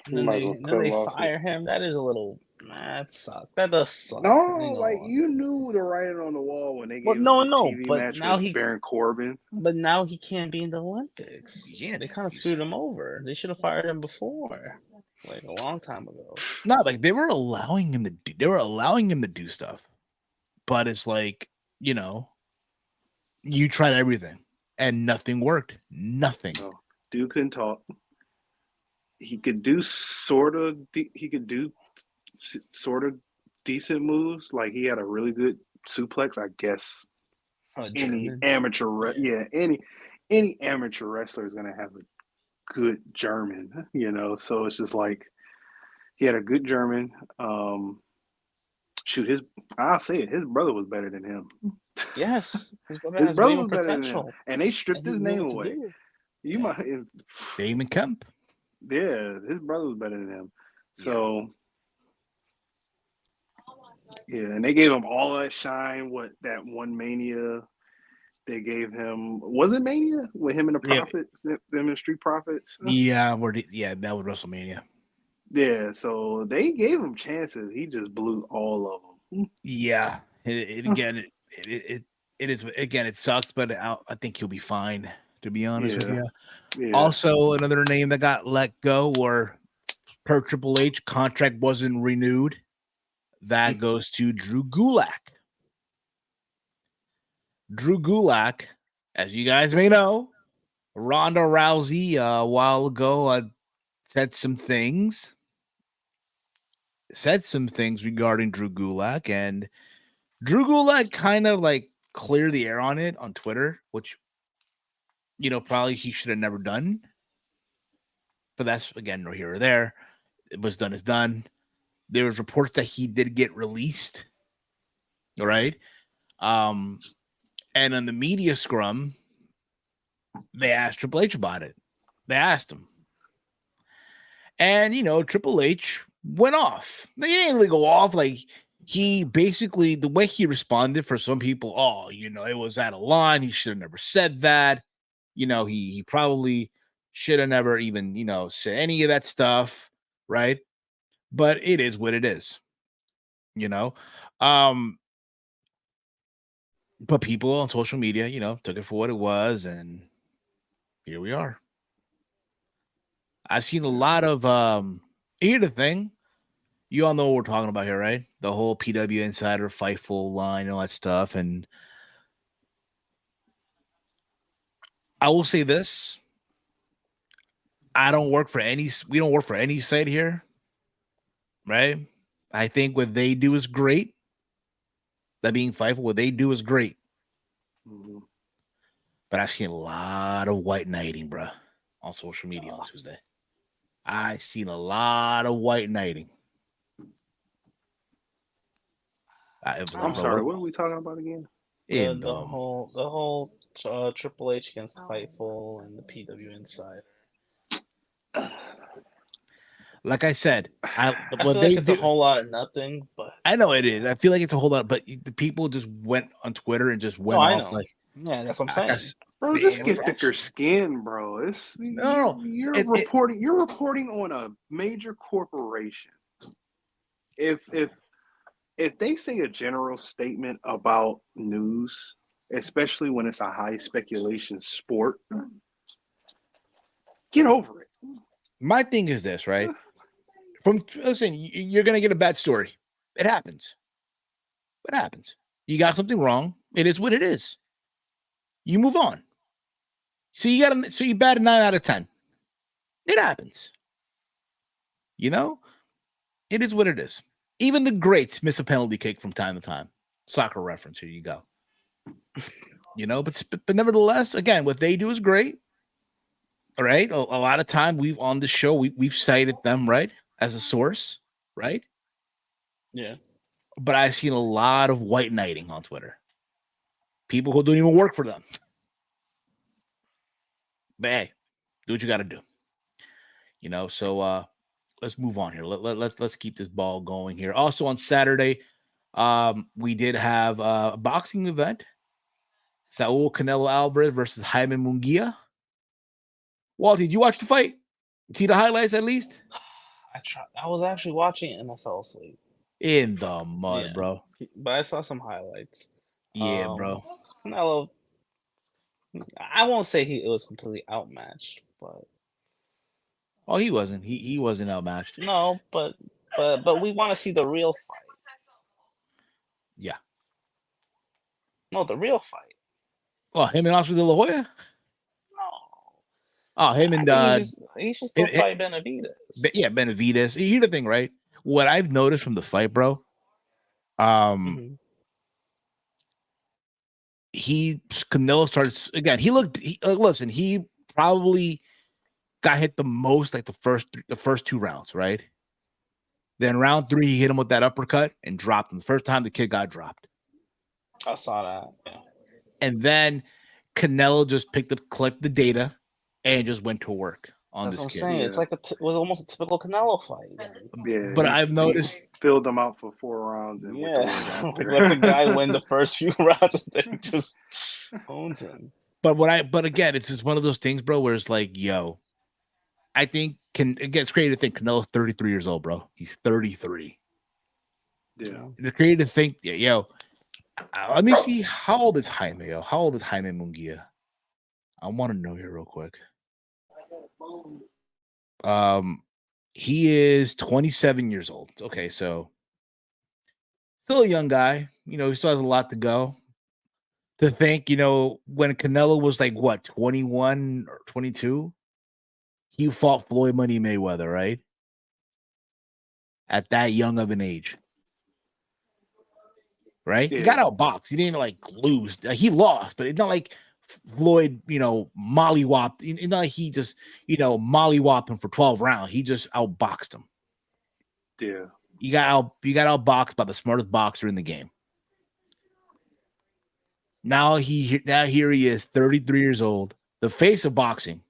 then they fire him. That is a little. That sucks. That does suck. No, like you knew the writing on the wall when they gave him this TV match with Baron Corbin. But now he can't be in the Olympics. Yeah, they kind of screwed him over. They should have fired him before, like a long time ago. No, like they were allowing him to do stuff, but it's like you tried everything and nothing worked. Nothing. No, dude couldn't talk. He could do sort of decent moves. Like he had a really good suplex, I guess. Any amateur wrestler is gonna have a good German, So it's just like he had a good German. I'll say it. His brother was better than him. Yes, his brother was better than him, and they stripped his name away. Damon Kemp. Yeah, his brother was better than him. So, and they gave him all that shine. That one Mania they gave him, was it Mania with him and the Profits, them and the Street Profits? Yeah, that was WrestleMania. Yeah, so they gave him chances. He just blew all of them. Yeah, it sucks, but I think he'll be fine. To be honest with you. Yeah. Also, another name that got let go or per Triple H contract wasn't renewed. That goes to Drew Gulak. Drew Gulak, as you guys may know, Ronda Rousey a while ago said some things. said some things regarding Drew Gulak, and Drew Gulak kind of like cleared the air on it on Twitter, which, probably he should have never done. But that's, again, no here or there. It was done is done. There was reports that he did get released. All right. And on the media scrum, they asked Triple H about it. They asked him. And, Triple H went off. They didn't really go off. Like, he basically, the way he responded for some people, it was out of line. He should have never said that. He probably should have never even, said any of that stuff. Right. But it is what it is. But people on social media, took it for what it was, and here we are. I've seen a lot of here's the thing. You all know what we're talking about here, right? The whole PW Insider, Fightful line, and all that stuff. And I will say this. We don't work for any site here. Right? I think what they do is great. That being Fightful, what they do is great. Mm-hmm. But I've seen a lot of white knighting, bro, on social media on Tuesday. I've seen a lot of white knighting. I'm sorry, what are we talking about again? The whole Triple H against Fightful and the PW Insider. Like I said, I feel like it's a whole lot of nothing, but I know it is. I feel like it's a whole lot, but the people just went on Twitter and just went off. Like, yeah, that's what I'm saying. Bro, just get thicker skin, bro. You're reporting on a major corporation. If they say a general statement about news, especially when it's a high speculation sport, get over it. My thing is this, right? Listen, you're gonna get a bad story. It happens. What happens? You got something wrong. It is what it is. You move on. So you bat a 9 out of 10. It happens. It is what it is. Even the greats miss a penalty kick from time to time. Soccer reference. Here you go. But nevertheless, again, what they do is great. All right. A lot of time on the show, we've cited them, right, as a source, right? Yeah. But I've seen a lot of white knighting on Twitter. People who don't even work for them. But hey, do what you got to do. So let's move on here. Let's keep this ball going here. Also on Saturday, we did have a boxing event. Saul Canelo Alvarez versus Jaime Munguia. Walt, did you watch the fight? See the highlights at least? I was actually watching it and I fell asleep. In the mud, bro. But I saw some highlights. Yeah, bro. Canelo, I won't say it was completely outmatched, but he wasn't. He wasn't outmatched. No, but we want to see the real fight. Yeah. No, the real fight. Well, him and Oscar De La Hoya? No. Oh, him and he should still fight Benavidez. Benavidez. Here's the thing, right? What I've noticed from the fight, bro, Canelo starts again. Listen, he probably got hit the most like the first 2 rounds, right? Then round 3, he hit him with that uppercut and dropped him. The first time the kid got dropped. I saw that. Yeah. And then Canelo just collected the data and just went to work on this kid. That's what I'm saying. It's like it was almost a typical Canelo fight. Yeah, but I've noticed filled them out for 4 rounds and let the guy win the first few rounds and then just owns him. But again, it's just one of those things, bro, where it's like, yo, I think it's crazy to think Canelo's 33 years old, bro. He's 33. Yeah. It's crazy to think, yo. Let me see, how old is Jaime? Yo? How old is Jaime Munguia? I want to know here real quick. He is 27 years old. Okay, so still a young guy. He still has a lot to go. To think, when Canelo was like, what, 21 or 22? He fought Floyd Money Mayweather, right? at that young of an age. Right? Yeah. He got outboxed. He didn't like lose. He lost, but it's not like Floyd, mollywopped. It's not like he just, mollywopped him for 12 rounds. He just outboxed him. Yeah. You got outboxed by the smartest boxer in the game. Now here he is, 33 years old, the face of boxing.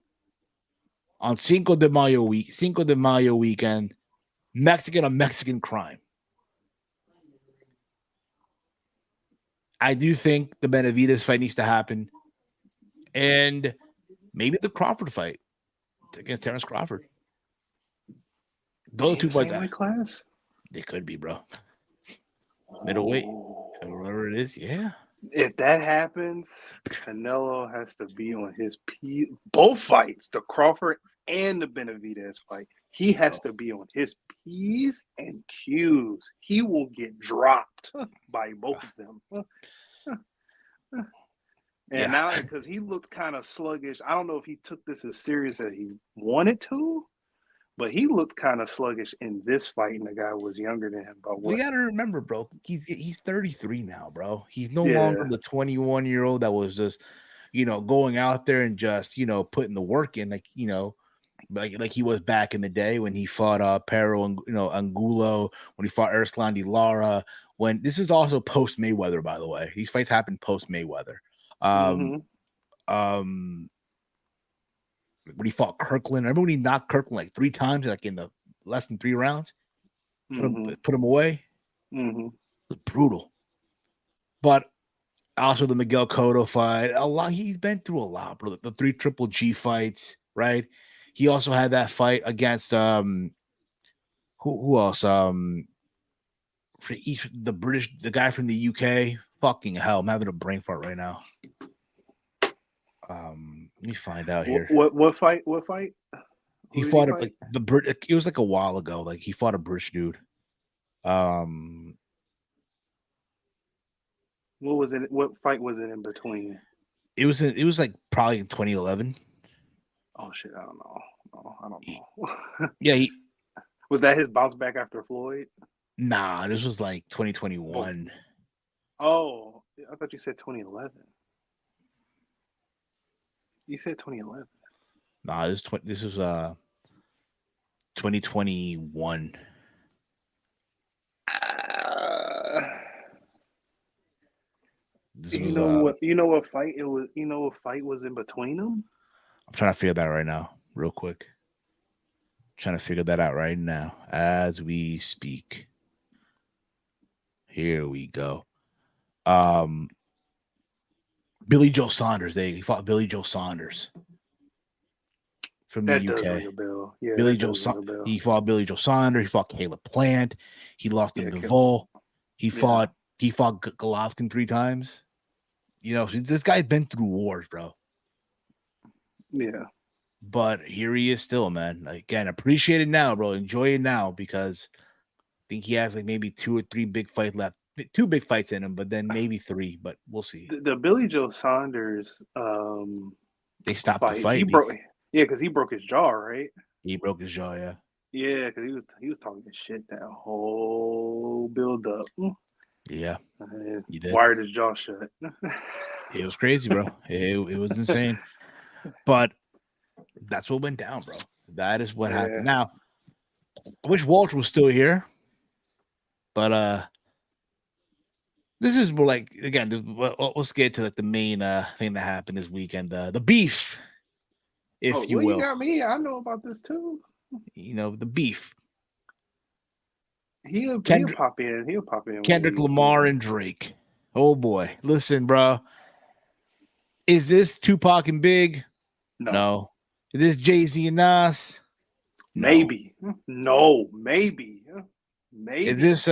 On Cinco de Mayo weekend, Mexican on Mexican crime. I do think the Benavidez fight needs to happen. And maybe the Crawford fight against Terrence Crawford. Those two fights. Same weight class? They could be, bro. Middleweight. Whatever it is, yeah. If that happens, Canelo has to be on his both fights, the Crawford and the Benavidez fight. He has to be on his P's and Q's. He will get dropped by both of them. And now, because he looked kind of sluggish, I don't know if he took this as serious as he wanted to, but he looked kind of sluggish in this fight, and the guy was younger than him. But we got to remember, bro, he's 33 now, bro. He's no longer the 21-year-old that was just, going out there and just, putting the work in, like he was back in the day when he fought Pero and Angulo, when he fought Erslandy Lara. When this is also post Mayweather, by the way, these fights happened post Mayweather. When he fought Kirkland, remember when he knocked Kirkland like 3 times, like in the less than 3 rounds, put him away. It was brutal. But also the Miguel Cotto fight, a lot. He's been through a lot, bro. The 3 Triple G fights, right? He also had that fight against who else? The guy from the UK. Fucking hell, I'm having a brain fart right now. Let me find out here. What fight? He fought like the Brit. It was like a while ago. Like he fought a British dude. What was it? What fight was it in between? It was like probably in 2011. Oh shit! I don't know. No, I don't know. Yeah, was that his bounce back after Floyd? Nah, this was like 2021. Oh, I thought you said 2011. You said 2011. Nah, this was 2021. You know what fight it was? You know what fight was in between them? I'm trying to figure that out right now, real quick. Trying to figure that out right now as we speak. Here we go. Billy Joe Saunders. He fought Billy Joe Saunders from the UK. Yeah, Billy Joe. He fought Billy Joe Saunders. He fought Caleb Plant. He lost to Bivol. He fought Golovkin 3 times. This guy's been through wars, bro. Yeah. But here he is still, man. Again, appreciate it now, bro. Enjoy it now, because I think he has like maybe 2 or 3 big fights left. 2 big fights in him, but then maybe 3, but we'll see. The Billy Joe Saunders they stopped the fight. Because he broke his jaw, right? He broke his jaw, yeah. Yeah, because he was talking shit that whole build up. Yeah. He did. Wired his jaw shut. It was crazy, bro. It was insane. But that's what went down, bro. That is what happened. Now, I wish Walter was still here. But this is more like, again, let's get to like the main thing that happened this weekend. The beef, if you will. You got me. I know about this too. The beef. He'll pop in. He'll pop in. Kendrick Lamar and Drake. Oh boy. Listen, bro. Is this Tupac and Big? No. Is this Jay-Z and Nas? No. Maybe. No, maybe. Maybe. Is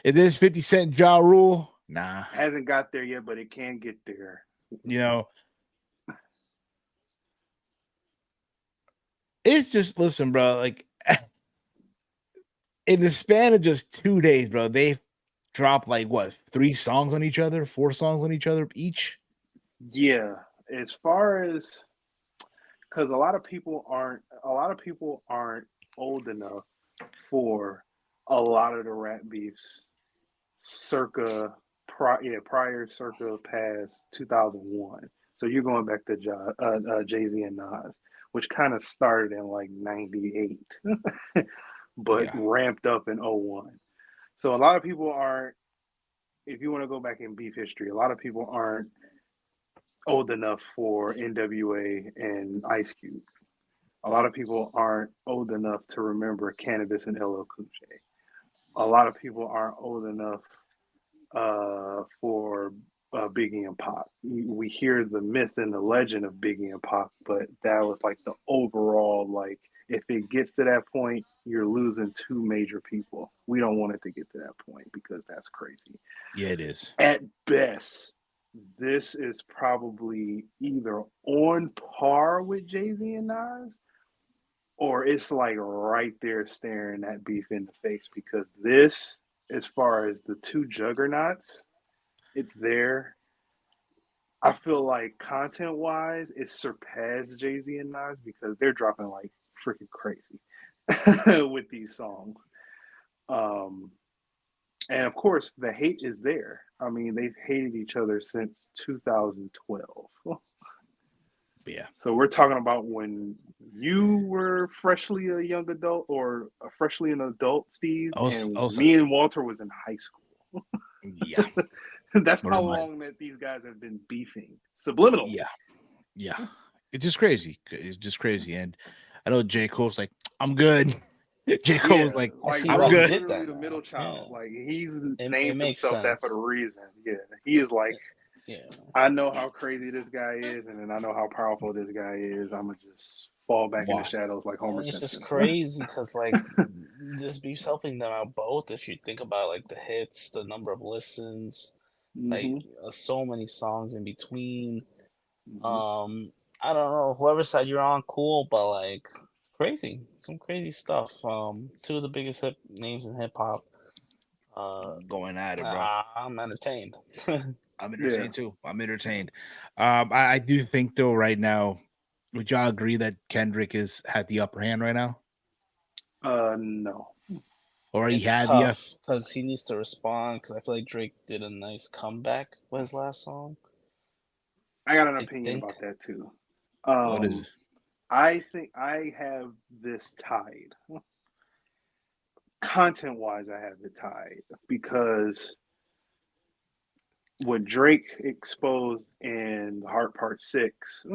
this 50 Cent Ja Rule? Nah. Hasn't got there yet, but it can get there. It's just, listen, bro, like in the span of just 2 days, bro, they've dropped like 3 songs on each other, 4 songs on each other each. Yeah. As far as, because a lot of people aren't old enough for a lot of the rap beefs prior circa past 2001. So you're going back to Jay-Z and Nas, which kind of started in like 98, but ramped up in 01. So a lot of people aren't, if you want to go back in beef history, a lot of people aren't old enough for NWA and Ice Cube. A lot of people aren't old enough to remember Cannabis and LL Cool J. A lot of people aren't old enough for Biggie and Pac. We hear the myth and the legend of Biggie and Pac, but that was like the overall, like, if it gets to that point, you're losing two major people. We don't want it to get to that point because that's crazy. Yeah, it is. At best, this is probably either on par with Jay-Z and Nas, or it's like right there staring that beef in the face, because this, as far as the two juggernauts, it's there. I feel like content-wise, it surpassed Jay-Z and Nas because they're dropping like freaking crazy with these songs. And of course, the hate is there. I mean, they've hated each other since 2012. Yeah. So we're talking about when you were freshly a young adult, or freshly an adult, Steve, me and Walter was in high school. Yeah. That's how long that these guys have been beefing. Subliminal. Yeah. It's just crazy. It's just crazy. And I know J. Cole's like, I'm good. J. Cole's like I'm good. Literally the middle child. Like, he's named himself that for the reason. Yeah. He is like, I know how crazy this guy is, and then I know how powerful this guy is. I'm gonna just fall back in the shadows like Homer Simpson. It's just crazy because like this beef's helping them out both. If you think about like the hits, the number of listens, like so many songs in between. I don't know, whoever side you're on, cool, but like crazy, some crazy stuff. Two of the biggest hip names in hip hop. Going at it, bro. I'm entertained. I'm entertained too. I'm entertained. I do think though, right now, would y'all agree that Kendrick had the upper hand right now? No. Or he had tough because he needs to respond, because I feel like Drake did a nice comeback with his last song. I got an opinion about that too. What is it? I think I have this tied. Content-wise, I have it tied because what Drake exposed in The Heart Part 6,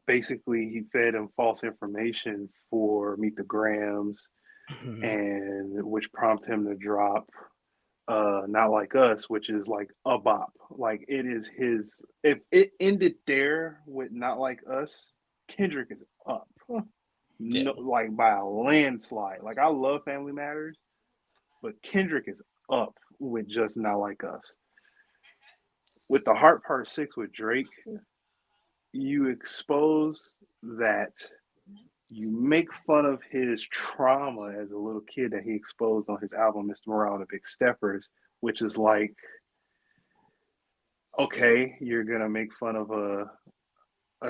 basically he fed him false information for Meet the Grams, and which prompted him to drop Not Like Us, which is like a bop. Like, it is his, if it ended there with Not Like Us, Kendrick is up. No, like by a landslide. Like, I love Family Matters, but Kendrick is up with just Not Like Us. With The Heart Part 6 with Drake, you expose that, you make fun of his trauma as a little kid that he exposed on his album Mr. Morale and the Big Steppers, which is like, okay, you're gonna make fun of a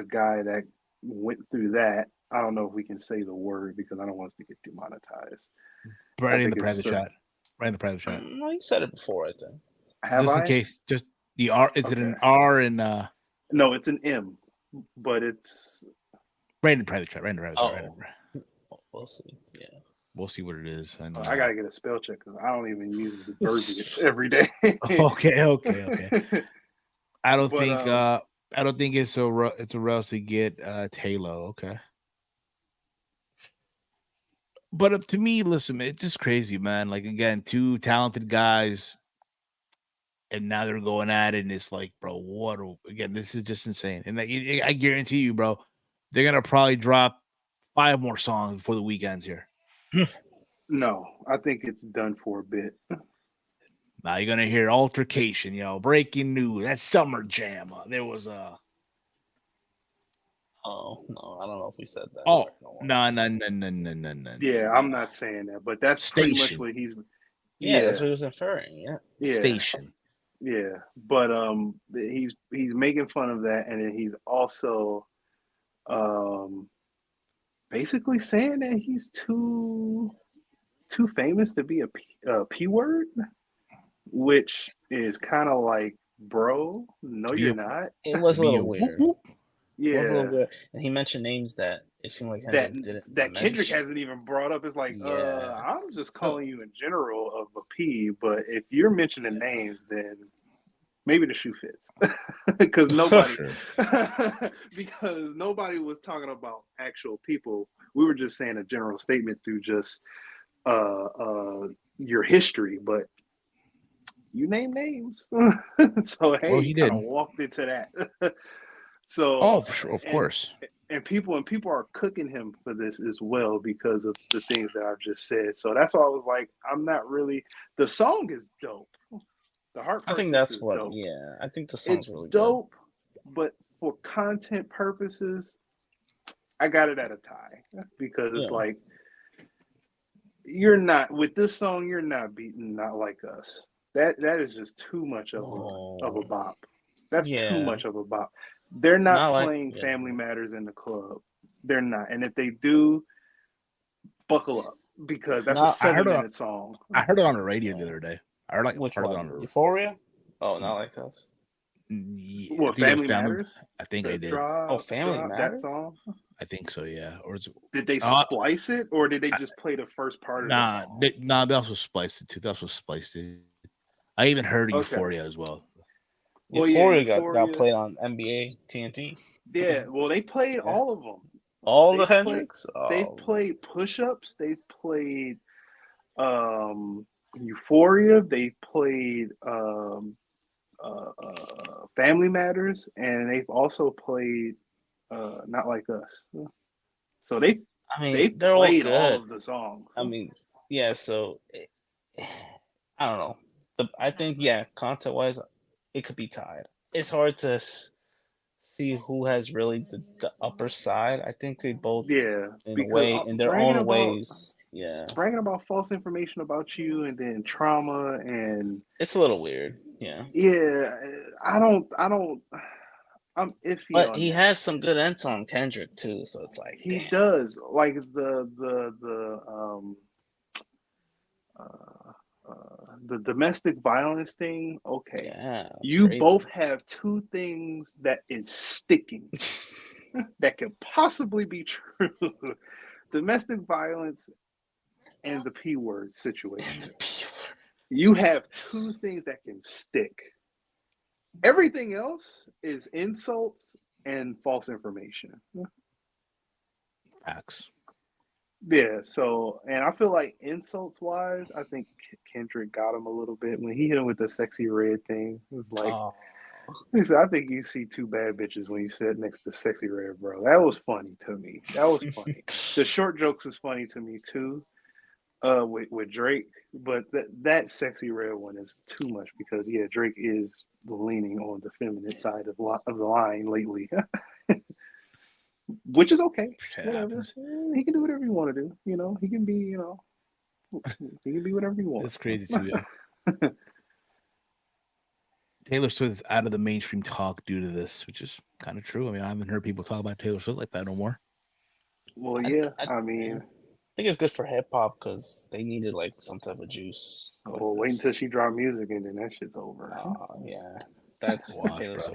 guy that went through that. I don't know if we can say the word because I don't want us to get demonetized. Right in the private chat. Right in the private chat. No, you said it before, I think. Just in case, just the R. Is it an R and No, it's an M, but it's right in the private chat. Right in the private chat. We'll see. Yeah, we'll see what it is. I know. I gotta get a spell check because I don't even use the verbiage every day. Okay. I don't think it's a rush to get Halo. Okay. But to me, listen, it's just crazy, man. Like, again, two talented guys, and now they're going at it, and it's like, bro, again, this is just insane. And I guarantee you, bro, they're gonna probably drop 5 more songs before the weekend's here. No, I think it's done for a bit. Now you're gonna hear altercation, breaking news. That Summer Jam. There was a. Oh no, I don't know if we said that. Oh no. Yeah, I'm not saying that, but that's pretty much what he's. Yeah, that's what he was inferring. Yeah. Station. Yeah, but he's making fun of that, and then he's also basically saying that he's too too famous to be a P word, which is kind of like, bro, no, you're not. It was a little weird. Yeah, it was a little weird. And he mentioned names that it seemed like Kendrick didn't that Kendrick mention. hasn't even brought up. It's like, Yeah. I'm just calling you in general of a P, but if you're mentioning names, then maybe the shoe fits. because nobody was talking about actual people. We were just saying a general statement through just your history, but you name names. So hey, he kind of walked into that. So for sure, of course. And people are cooking him for this as well because of the things that I've just said. So that's why I was like, I'm not really. The song is dope. The Heart. I think that's what. Dope. Yeah, I think the song's really dope. Good. But for content purposes, I got it at a tie because it's like you're not with this song. You're not beating Not Like Us. That is just too much of a bop. That's too much of a bop. They're not playing Family Matters in the club. They're not. And if they do, buckle up because that's a 7-minute song. I heard it on the radio the other day. I heard Which part of it on Euphoria? Oh, Not Like Us. What, Family Matters? I think I did. Family Matters? That song? I think so, yeah. Or did they splice it, or did they just play the first part of the song? They also spliced it too. That's what spliced it. I even heard Euphoria as well. Euphoria got played on NBA TNT. Yeah, well, they played all of them. All the Hendrix? They played Push-Ups. They played Euphoria. They played Family Matters, and they've also played Not Like Us. So they played all of the songs. I mean, yeah. So I don't know. I think content-wise, it could be tied. It's hard to see who has really the upper side. I think they both, in their own ways. Yeah, bragging about false information about you and then trauma, and it's a little weird. Yeah, I'm iffy. But he has some good ends on Kendrick too, so it's like he does. Like the domestic violence thing. Okay, you crazy. Both have two things that is sticking that could possibly be true: domestic violence and the P word situation. You have two things that can stick. Everything else is insults and false information. Facts. Yeah, so, and I feel like insults wise, I think Kendrick got him a little bit when he hit him with the sexy red thing. It was like, he said, I think you see two bad bitches when you sit next to sexy red, bro. That was funny to me. That was funny. The short jokes is funny to me too, with Drake, but that sexy red one is too much because Drake is leaning on the feminine side of the line lately. Which is okay. Whatever. He can do whatever he want to do. He can be, he can be whatever he wants. That's crazy too, yeah. Taylor Swift is out of the mainstream talk due to this, which is kind of true. I mean, I haven't heard people talk about Taylor Swift like that no more. Well, yeah. I think it's good for hip hop because they needed like some type of juice. Well, wait until she drop music and then that shit's over. Oh, yeah. That's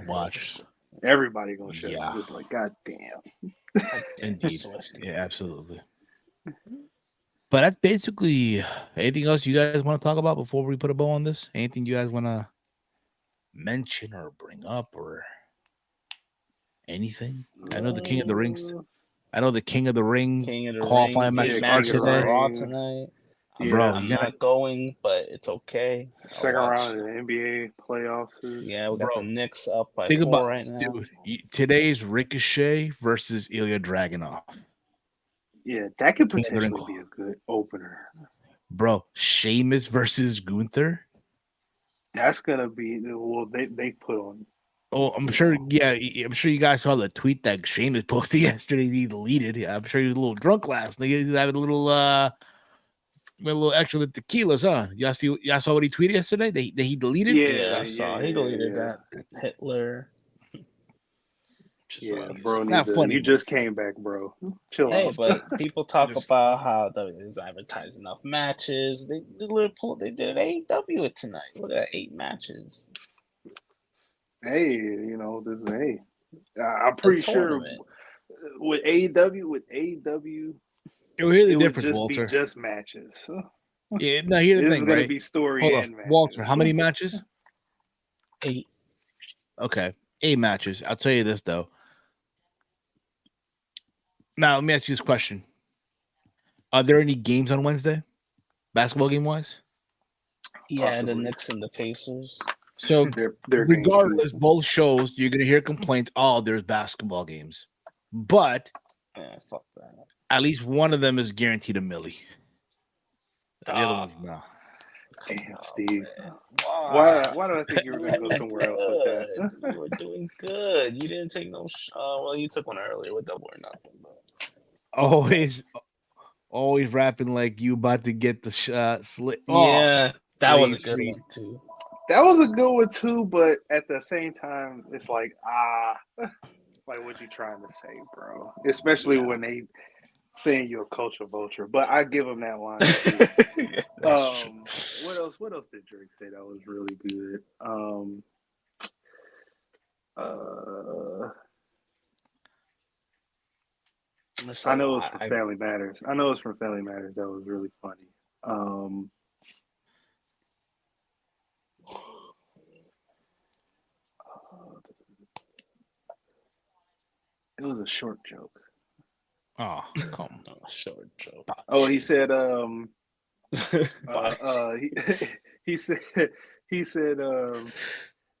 watch. Everybody gonna shut up. Just like, God damn. Indeed. Yeah, absolutely. But that's basically anything else you guys want to talk about before we put a bow on this? Anything you guys want to mention or bring up or anything? I know the King of the Rings. I know the King of the Ring qualifying match starts today. Raw tonight. Bro, I'm not going, but it's okay. Second round of the NBA playoffs. Yeah, we got the Knicks up by 4 right now. Dude, today's Ricochet versus Ilya Dragunov. Yeah, that could potentially be a good opener. Bro, Sheamus versus Gunther. That's gonna be they put on. Oh, I'm sure. Yeah, I'm sure you guys saw the tweet that Sheamus posted yesterday. He deleted. Yeah, I'm sure he was a little drunk last night. He was having a little extra tequilas, huh? Y'all saw what he tweeted yesterday? That he deleted? Yeah, I saw. He deleted that. Hitler. Yeah, bro. Not funny. You just came back, bro. Chill out. But people talk about how WWE's advertised enough matches. They did an AEW tonight. Look at 8 matches. Hey, this is I'm pretty sure with AEW, you'll hear the it difference, would just Walter. be just matches. Yeah, no, here's the thing, This is going right? to be story Hold and on. matches. Walter, how many matches? 8. Okay, 8 matches. I'll tell you this though. Now let me ask you this question: are there any games on Wednesday, basketball game wise? Yeah, Possibly. the Knicks and the Pacers. So they're regardless, both shows you're gonna hear complaints. Oh, there's basketball games, but fuck that. At least one of them is guaranteed a milli. The other one's not. Damn, Steve. Why did I think you were going to go somewhere else with that? You were doing good. You didn't take no. Well, you took one earlier with Double or Nothing. But... Always rapping like you about to get the shot slit. Yeah, that was a good one too. That was a good one too, but at the same time, it's like like what you trying to say, bro? Especially when they saying you're a culture vulture. But I give them that line too. What else did Drake say that was really good? I know it was from Family Matters. I know it's from Family Matters. That was really funny. It was a short joke. Oh, come on, short joke. Oh, he said, he said,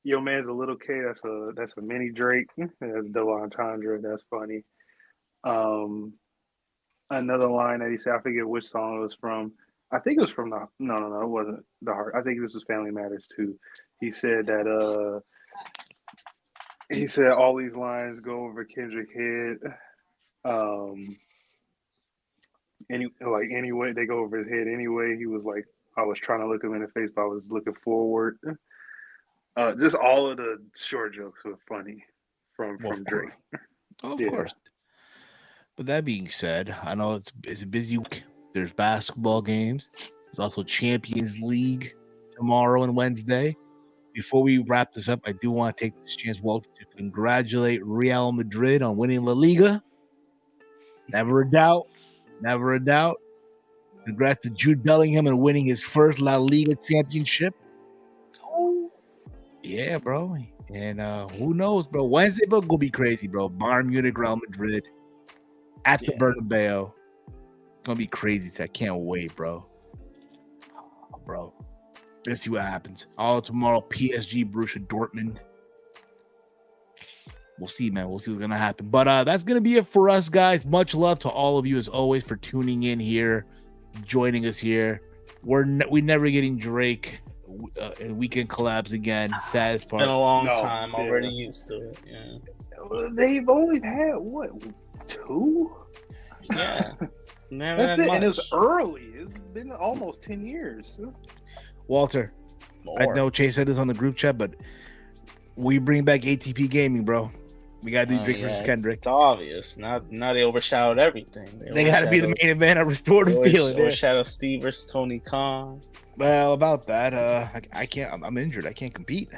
yo, man's a little K. That's a mini Drake. That's double entendre. That's funny. Another line that he said, I forget which song it was from. I think it was from no, it wasn't The Heart. I think this was Family Matters too. He said that he said all these lines go over Kendrick head. Anyway, they go over his head anyway. He was like, I was trying to look him in the face, but I was looking forward. Just all of the short jokes were funny from Drake. Of course. But that being said, I know it's a busy week. There's basketball games. There's also Champions League tomorrow and Wednesday. Before we wrap this up, I do want to take this chance, Walter, to congratulate Real Madrid on winning La Liga. Never a doubt. Never a doubt. Congrats to Jude Bellingham and winning his first La Liga championship. Oh, yeah, bro. And who knows, bro? Wednesday, bro, gonna be crazy, bro. Bayern Munich, Real Madrid at the Bernabeu. Gonna be crazy. I can't wait, bro. Oh, bro. Let's see what happens. Tomorrow, PSG, Borussia Dortmund. We'll see, man. We'll see what's going to happen. But that's going to be it for us, guys. Much love to all of you, as always, for tuning in here, joining us here. We're never getting Drake in weekend collabs again. Saddest part. It's been a long time. Already used to it. Yeah. They've only had, what, 2? Yeah. That's it. And it was early. It's been almost 10 years. Walter, I know Chase said this on the group chat, but we bring back ATP gaming, bro. We gotta do Drake versus Kendrick. It's obvious. Now they overshadowed everything. They gotta be the main event. A restorative feeling. Overshadow Steve versus Tony Khan. Well, about that, I can't. I'm injured. I can't compete.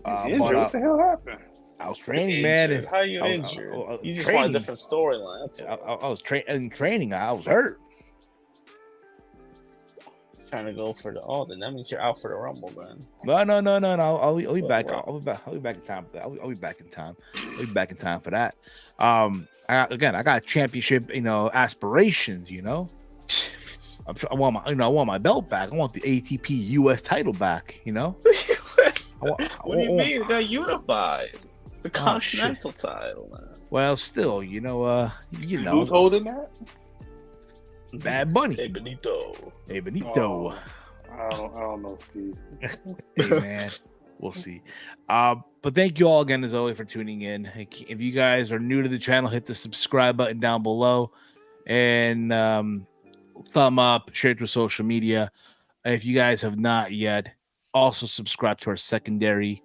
What the hell happened? I was training, man. How are you injured? You just want a different storyline. I was in training. I was hurt. Trying to go for then that means you're out for the Rumble, man. No. I'll be back. I'll be back in time for that. I'll be back in time. I'll be back in time for that. I got championship, aspirations. I want my belt back. I want the ATP US title back. What do you mean? It got unified. The Continental title, man. Well, still, who's holding that? Bad Bunny. Hey Benito. Oh, I don't know, Steve. Hey man, we'll see. But thank you all again, as always, for tuning in. If you guys are new to the channel, hit the subscribe button down below, and thumb up, share it to social media. If you guys have not yet, also subscribe to our secondary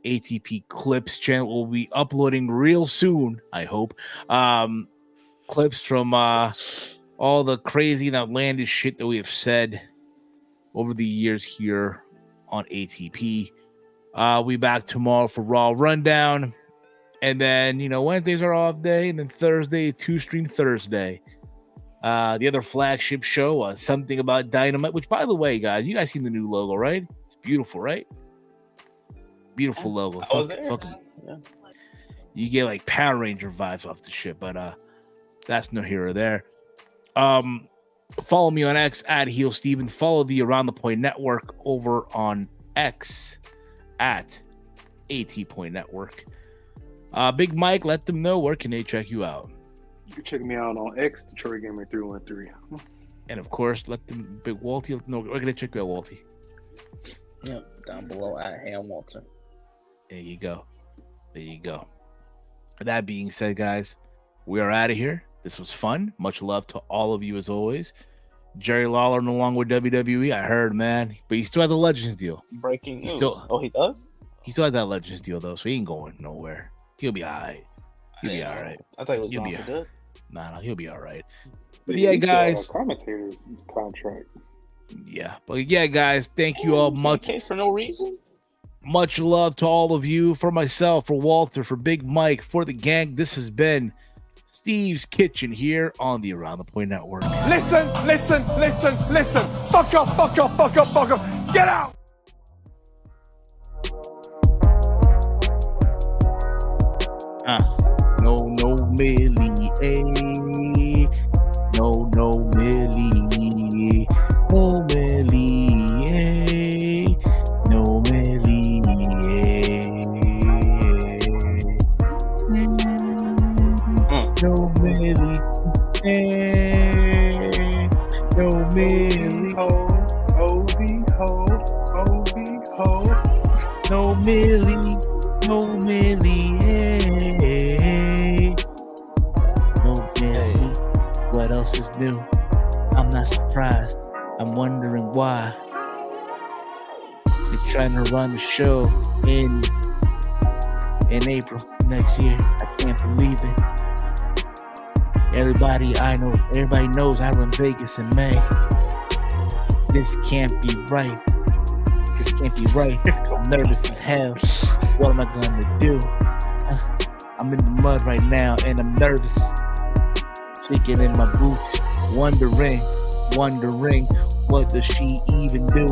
ATP Clips channel. We'll be uploading real soon, I hope. Clips from all the crazy and outlandish shit that we have said over the years here on ATP. We'll be back tomorrow for Raw Rundown. And then, Wednesdays are off day. And then Thursday, 2-stream Thursday. The other flagship show, Something About Dynamite, which, by the way, guys, you guys seen the new logo, right? It's beautiful, right? Beautiful logo. I was there. Yeah. You get like Power Ranger vibes off the shit, but that's no here or there. Follow me on X at Heel Steven. Follow the Around the Point Network over on X at AT Point Network. Big Mike, let them know where can they check you out. You can check me out on X, Detroit Gamer 313. And of course, let them Big Walty know where can they check you out, Walty. Yep, down below at Ham Walter. There you go. That being said, guys, we are out of here. This was fun. Much love to all of you as always. Jerry Lawler no longer with WWE. I heard, man, but he still has the Legends deal. Breaking news. He does? He still has that Legends deal though, so he ain't going nowhere. He'll be all right. I thought he was gone for good. Nah, he'll be all right. But yeah, guys. Commentator's contract. Yeah, but yeah, guys. Thank you all much. Okay, for no reason. Much love to all of you. For myself, for Walter, for Big Mike, for the gang. This has been Steve's Kitchen here on the Around the Point Network. Listen. Fuck up. Get out. No, Millie, eh? No, Millie. No, Millie, eh? No, Millie, eh? No, Millie, eh? No, Millie, ho, O-B, ho, O-B, ho. No, Millie, eh? No, Millie. What else is new? I'm not surprised. I'm wondering why. They're trying to run the show in April next year. I can't believe it. Everybody knows I run Vegas in May. This can't be right. I'm nervous as hell. What am I gonna do? I'm in the mud right now and I'm nervous. Shaking in my boots, wondering what does she even do?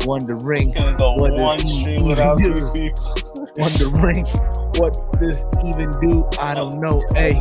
Wondering what does he even do? Wondering what does even do? I don't know. Hey.